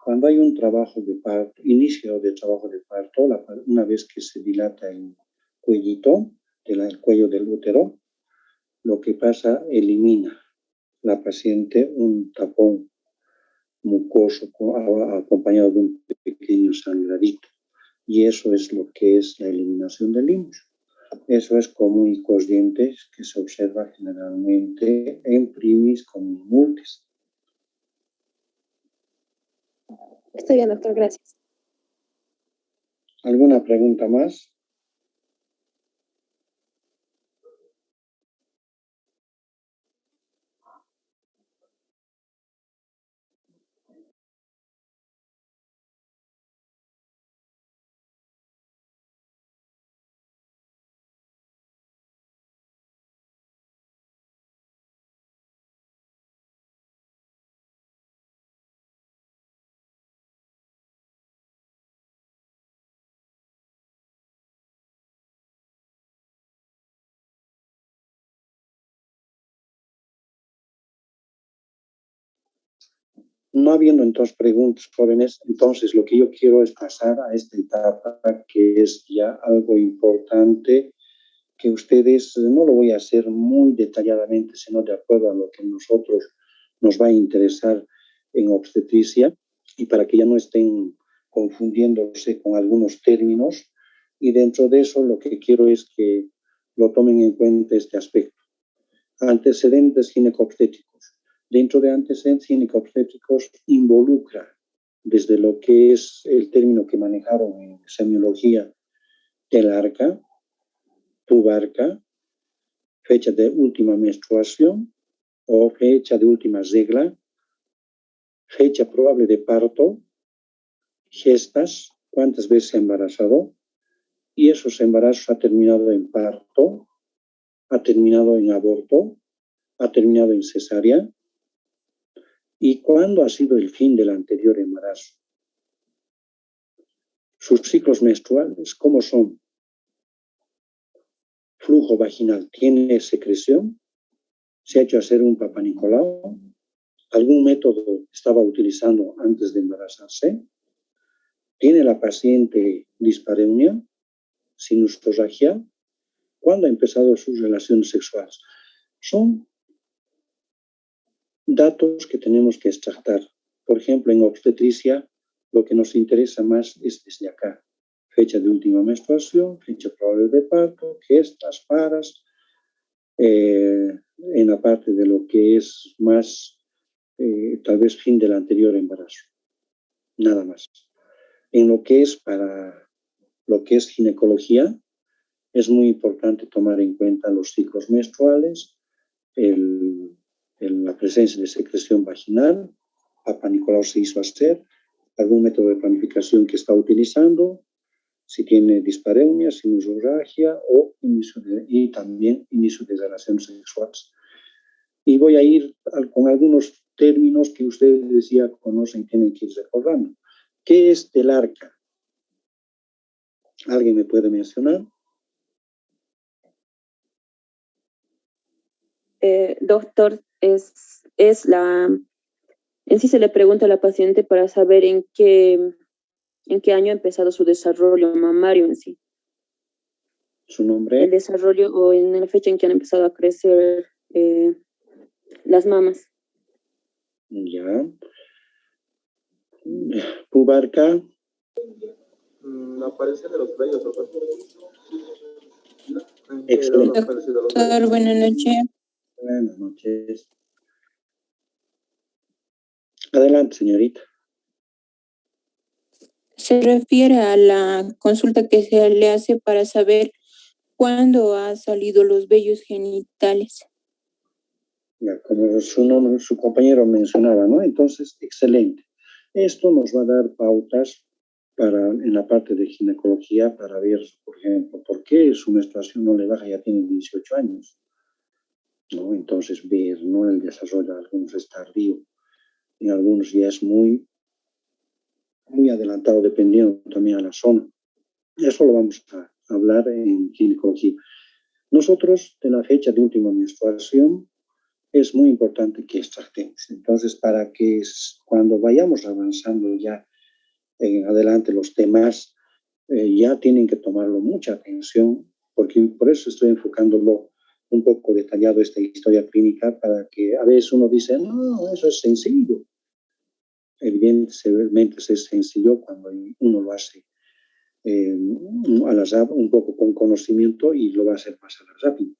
Cuando hay un trabajo de parto, inicio de trabajo de parto, una vez que se dilata el cuellito, el cuello del útero, lo que pasa, elimina la paciente un tapón mucoso acompañado de un pequeño sangradito. Y eso es lo que es la eliminación de limos. Eso es común y corriente que se observa generalmente en primis con multis. Está bien, doctor, gracias. ¿Alguna pregunta más? No habiendo entonces preguntas, jóvenes, entonces lo que yo quiero es pasar a esta etapa que es ya algo importante, que ustedes, no lo voy a hacer muy detalladamente, sino de acuerdo a lo que nosotros nos va a interesar en obstetricia, y para que ya no estén confundiéndose con algunos términos, y dentro de eso lo que quiero es que lo tomen en cuenta este aspecto. Antecedentes ginecobstétricos. Dentro de antecedentes ginecobstétricos involucra desde lo que es el término que manejaron en semiología, telarca, pubarca, fecha de última menstruación o fecha de última regla, fecha probable de parto, gestas, cuántas veces se ha embarazado, y esos embarazos ha terminado en parto, ha terminado en aborto, ha terminado en cesárea, y cuándo ha sido el fin del anterior embarazo. Sus ciclos menstruales, ¿cómo son? Flujo vaginal, ¿tiene secreción? ¿Se ha hecho hacer un Papá Nicolau? ¿Algún método estaba utilizando antes de embarazarse? ¿Tiene la paciente dispareunia? ¿Sinusorragia? ¿Cuándo ha empezado sus relaciones sexuales? Son datos que tenemos que extractar. Por ejemplo, en obstetricia, lo que nos interesa más es desde acá. Fecha de última menstruación, fecha probable de parto, gestas, paras, en la parte de lo que es más, tal vez fin del anterior embarazo. nada más. En lo que es para lo que es ginecología, es muy importante tomar en cuenta los ciclos menstruales, la presencia de secreción vaginal, Papa Nicolau se hizo hacer, algún método de planificación que está utilizando, si tiene dispareunia, sinusorragia y también inicio de relaciones sexuales. Y voy a ir con algunos términos que ustedes decía conocen y tienen que ir recordando. ¿Qué es telarca? ¿Alguien me puede mencionar? Doctor, en sí se le pregunta a la paciente para saber en qué año ha empezado su desarrollo mamario en sí. ¿Su nombre? El desarrollo o en la fecha en que han empezado a crecer las mamas. Ya. Pubarca. La aparición de los vellos, doctor. Excelente. Doctor, buenas noches. Buenas noches. Adelante, señorita. Se refiere a la consulta que se le hace para saber cuándo han salido los vellos genitales. Ya, como su compañero mencionaba, ¿no? Entonces, excelente. Esto nos va a dar pautas en la parte de ginecología para ver, por ejemplo, por qué su menstruación no le baja, ya tiene 18 años, ¿no? Entonces, ver, ¿no? El desarrollo de algunos es tardío, en algunos ya es muy adelantado, dependiendo también a la zona. Eso lo vamos a hablar en ginecología. Nosotros, de la fecha de última menstruación, es muy importante que extractemos. Entonces, para que cuando vayamos avanzando ya en adelante los temas, ya tienen que tomarlo mucha atención, porque por eso estoy enfocándolo un poco detallado esta historia clínica, para que a veces uno dice, no, eso es sencillo. Evidentemente es sencillo cuando uno lo hace al azar, un poco con conocimiento, y lo va a hacer más rápido.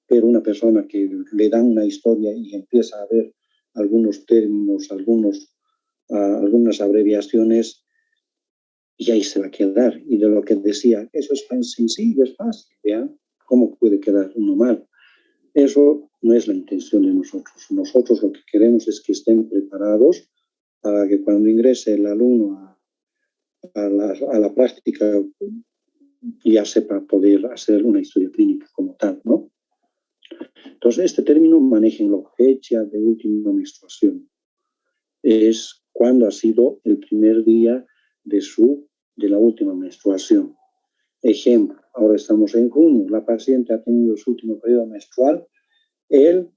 Pero una persona que le dan una historia y empieza a ver algunos términos, algunas abreviaciones, y ahí se va a quedar. Y de lo que decía, eso es tan sencillo, es fácil, ¿vean? ¿Cómo puede quedar uno mal? Eso no es la intención de nosotros. Nosotros lo que queremos es que estén preparados para que cuando ingrese el alumno a la práctica ya sepa poder hacer una historia clínica como tal, ¿no? Entonces, este término, manéjenlo, fecha de última menstruación. Es cuando ha sido el primer día de la última menstruación. Ejemplo, ahora estamos en junio, la paciente ha tenido su último periodo menstrual el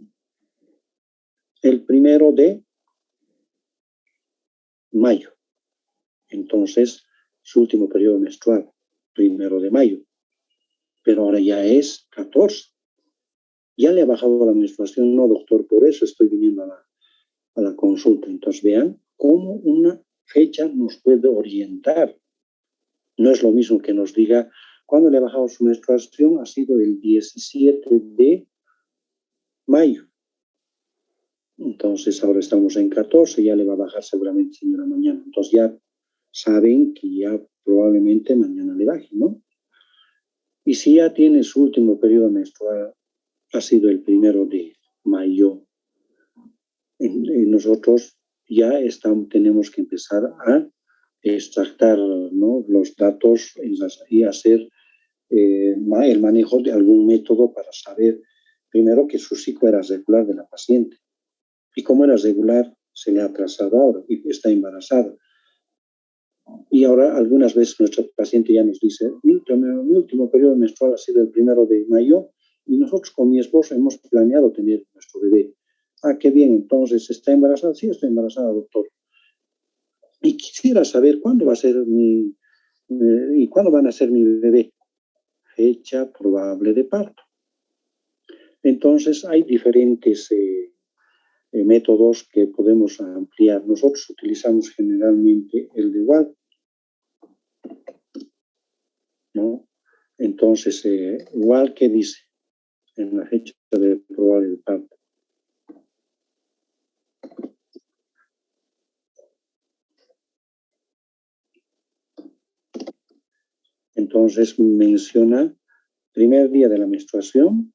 1 de mayo. Entonces, su último periodo menstrual, 1 de mayo. Pero ahora ya es 14. Ya le ha bajado la menstruación, no, doctor, por eso estoy viniendo a la consulta. Entonces, vean cómo una fecha nos puede orientar. No es lo mismo que nos diga, cuando le ha bajado su menstruación, ha sido el 17 de mayo. Entonces, ahora estamos en 14, ya le va a bajar seguramente, señora, mañana. Entonces, ya saben que ya probablemente mañana le baje, ¿no? Y si ya tiene su último periodo menstrual, ha sido el 1 de mayo, nosotros ya tenemos que empezar a extractar, ¿no?, los datos y hacer el manejo de algún método para saber, primero, que su ciclo era regular de la paciente. Y como era regular, se le ha atrasado ahora y está embarazada. Y ahora, algunas veces, nuestra paciente ya nos dice, mi último periodo menstrual ha sido el 1 de mayo y nosotros con mi esposo hemos planeado tener nuestro bebé. Ah, qué bien, entonces, ¿está embarazada? Sí, estoy embarazada, doctor. Y quisiera saber cuándo va a ser y cuándo van a ser mi bebé. Fecha probable de parto. Entonces, hay diferentes métodos que podemos ampliar. Nosotros utilizamos generalmente el de igual, ¿no? Entonces, igual que dice en la fecha de probable de parto. Entonces menciona primer día de la menstruación,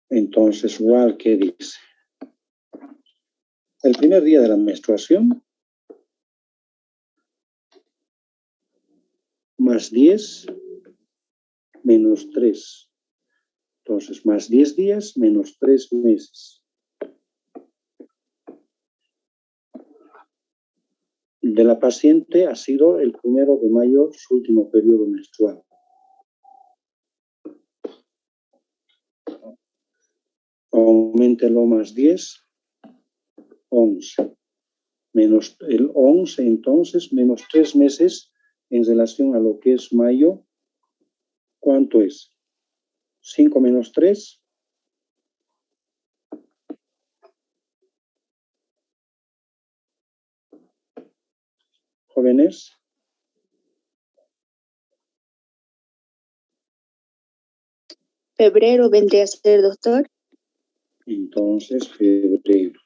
entonces igual que dice, el primer día de la menstruación más 10 menos 3. Entonces, más 10 días menos 3 meses. De la paciente ha sido el 1 de mayo su último periodo menstrual. Auméntelo más 10, 11. Menos el 11, entonces, menos 3 meses en relación a lo que es mayo. ¿Cuánto es? 5 menos 3. Jóvenes. Febrero vendría a ser, doctor. Entonces, febrero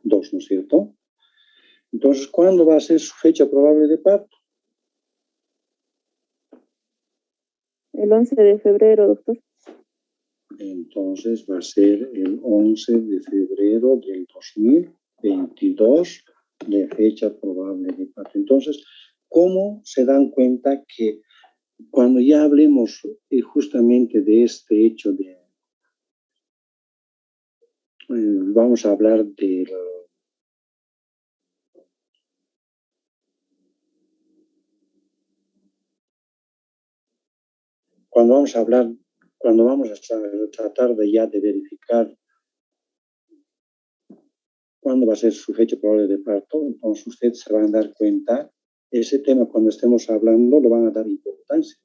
2, ¿no es cierto? Entonces, ¿cuándo va a ser su fecha probable de parto? El 11 de febrero, doctor. Entonces, va a ser el 11 de febrero del 2022 de fecha probable de parto. Entonces, ¿cómo se dan cuenta que cuando ya hablemos justamente de este hecho de vamos a hablar de cuando vamos a tratar de ya de verificar cuándo va a ser su fecha probable de parto, entonces ustedes se van a dar cuenta, ese tema cuando estemos hablando lo van a dar importancia.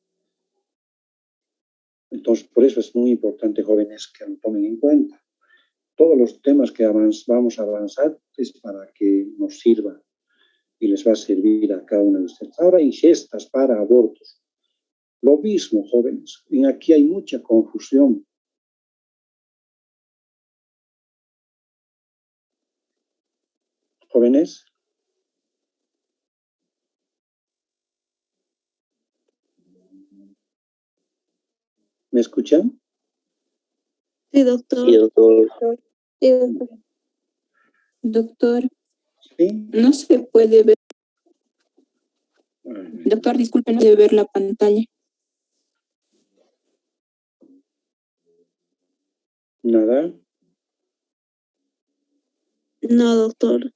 Entonces, por eso es muy importante, jóvenes, que lo tomen en cuenta. Todos los temas que vamos a avanzar es para que nos sirva y les va a servir a cada uno de ustedes. Ahora, ingestas para abortos. Lo mismo, jóvenes. Aquí hay mucha confusión. Jóvenes. ¿Me escuchan? Sí, doctor. Sí, doctor. Sí, doctor. Doctor, Sí. no se puede ver. Doctor, disculpe, no se puede ver la pantalla. Nada. No, doctor.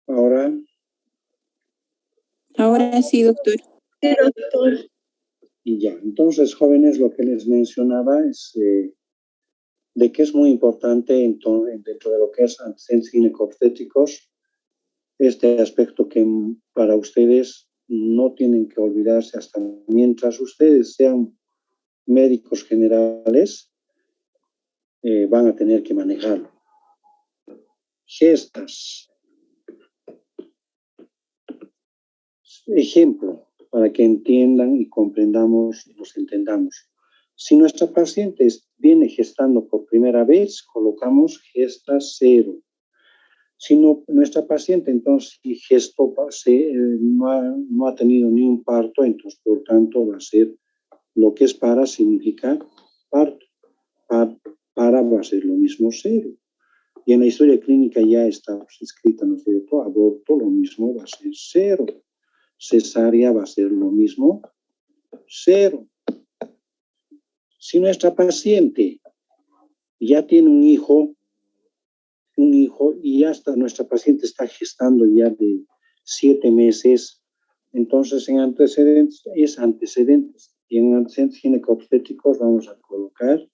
Ahora. Ahora sí, doctor. Sí, doctor. Y ya. Entonces, jóvenes, lo que les mencionaba es de que es muy importante dentro de lo que es antecedentes ginecobstétricos, este aspecto que para ustedes no tienen que olvidarse hasta mientras ustedes sean médicos generales, van a tener que manejarlo. Gestas. Ejemplo, para que entiendan y comprendamos y nos entendamos. Si nuestra paciente viene gestando por primera vez, colocamos gesta 0. Si no, nuestra paciente entonces gestó, no ha tenido ni un parto, entonces por tanto va a ser lo que es para significa parto. Para va a ser lo mismo 0. Y en la historia clínica ya está escrita, ¿no es cierto? Aborto, lo mismo va a ser 0. Cesárea va a ser lo mismo 0. Si nuestra paciente ya tiene un hijo y nuestra paciente está gestando ya de 7 meses, entonces en antecedentes es antecedentes. Y en antecedentes ginecobstétricos vamos a colocar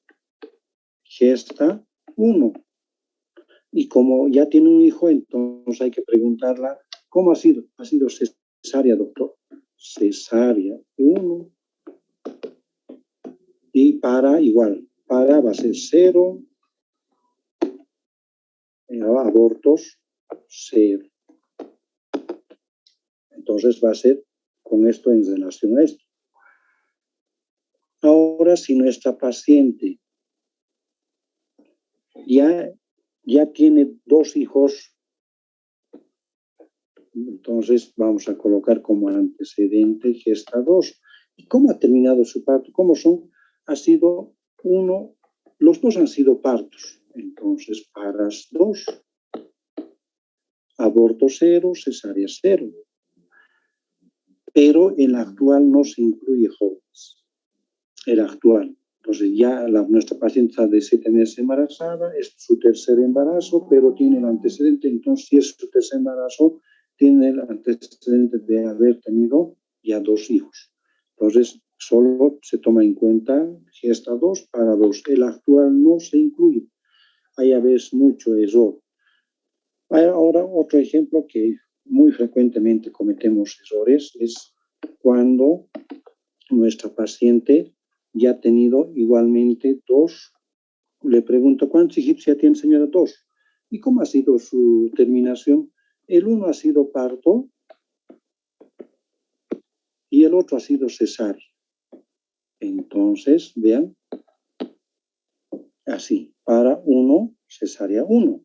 gesta 1. Y como ya tiene un hijo, entonces hay que preguntarla, ¿cómo ha sido? Ha sido cesárea, doctor. Cesárea 1. Y para igual, para va a ser 0. abortos, 0. Entonces va a ser con esto en relación a esto. Ahora, si nuestra paciente ya tiene 2 hijos, entonces vamos a colocar como antecedente gesta 2. ¿Y cómo ha terminado su parto? ¿Cómo son? Ha sido los 2 han sido partos. Entonces, paras 2, aborto 0, cesárea 0. Pero el actual no se incluye jóvenes. El actual. Entonces ya nuestra paciente está de 7 meses embarazada, es su tercer embarazo, pero tiene el antecedente. Entonces, si es su tercer embarazo, tiene el antecedente de haber tenido ya 2 hijos. Entonces, solo se toma en cuenta gesta 2 para 2. El actual no se incluye. Ahí a veces mucho error. Ahora, otro ejemplo que muy frecuentemente cometemos errores es cuando nuestra paciente ya ha tenido igualmente 2. Le pregunto, ¿cuántos hijitos ya tiene, señora? 2. ¿Y cómo ha sido su terminación? El uno ha sido parto y el otro ha sido cesárea. Entonces, vean, así, para 1, cesárea 1.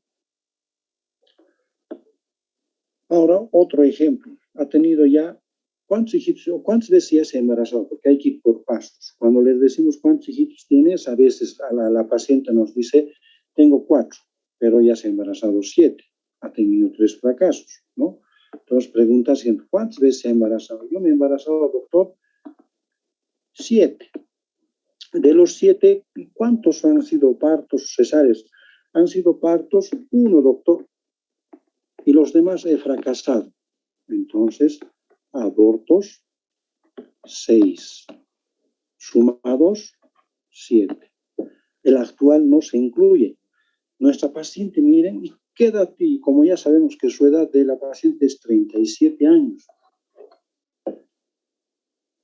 Ahora, otro ejemplo. Ha tenido ya, ¿cuántos hijitos o cuántas veces ya se ha embarazado? Porque hay que ir por pasos. Cuando les decimos cuántos hijitos tienes, a veces la paciente nos dice, tengo 4, pero ya se ha embarazado 7. Ha tenido 3 fracasos, ¿no? Entonces pregunta siempre, ¿cuántas veces se ha embarazado? Yo me he embarazado, doctor, 7. De los 7, ¿cuántos han sido partos cesáreos? Han sido partos 1, doctor. Y los demás he fracasado. Entonces, abortos 6. Sumados 7. El actual no se incluye. Nuestra paciente, miren, ¿y qué edad? Y como ya sabemos que su edad de la paciente es 37 años.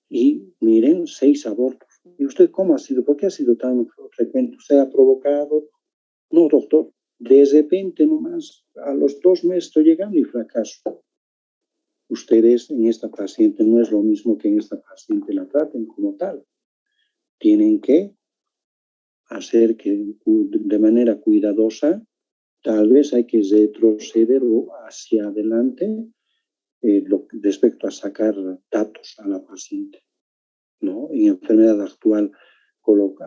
Y miren, 6 abortos. ¿Y usted cómo ha sido? ¿Por qué ha sido tan frecuente? ¿Usted ha provocado? No, doctor. De repente nomás, a los 2 meses estoy llegando y fracaso. Ustedes en esta paciente no es lo mismo que en esta paciente la traten como tal. Tienen que hacer que de manera cuidadosa, tal vez hay que retroceder hacia adelante respecto a sacar datos a la paciente, ¿no? En enfermedad actual,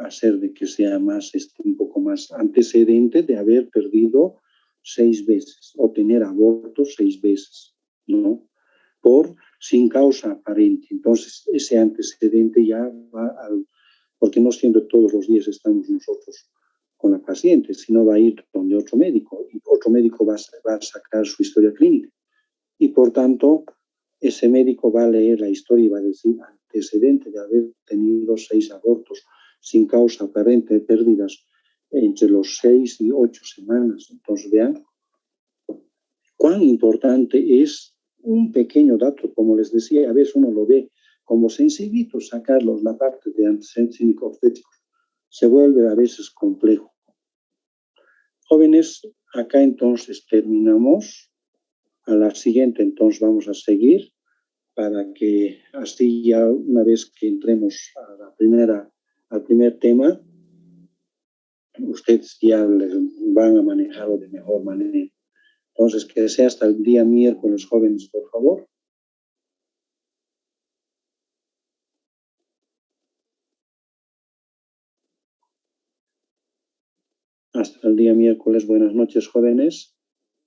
hacer de que sea más, un poco más antecedente de haber perdido 6 veces o tener abortos 6 veces, ¿no? Sin causa aparente. Entonces, ese antecedente ya va porque no siempre todos los días estamos nosotros con la paciente, sino va a ir donde otro médico, y otro médico va a sacar su historia clínica. Y por tanto, ese médico va a leer la historia y va a decir antecedente de haber tenido 6 abortos sin causa aparente, pérdidas entre los 6 y 8 semanas. Entonces, vean cuán importante es un pequeño dato, como les decía, a veces uno lo ve como sencillito sacarlos, la parte de antecedentes obstétricos. Se vuelve a veces complejo. Jóvenes, acá entonces terminamos. A la siguiente entonces vamos a seguir para que así ya una vez que entremos al primer tema, ustedes ya van a manejarlo de mejor manera. Entonces, que sea hasta el día miércoles, jóvenes, por favor. Hasta el día miércoles. Buenas noches, jóvenes.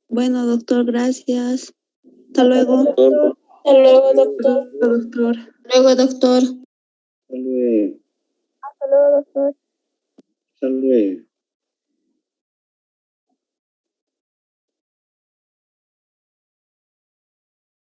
Bueno, doctor, gracias. Hasta luego. Hasta luego, doctor. Doctor. Luego, doctor. Hasta luego. Hasta luego, doctor. Hasta luego.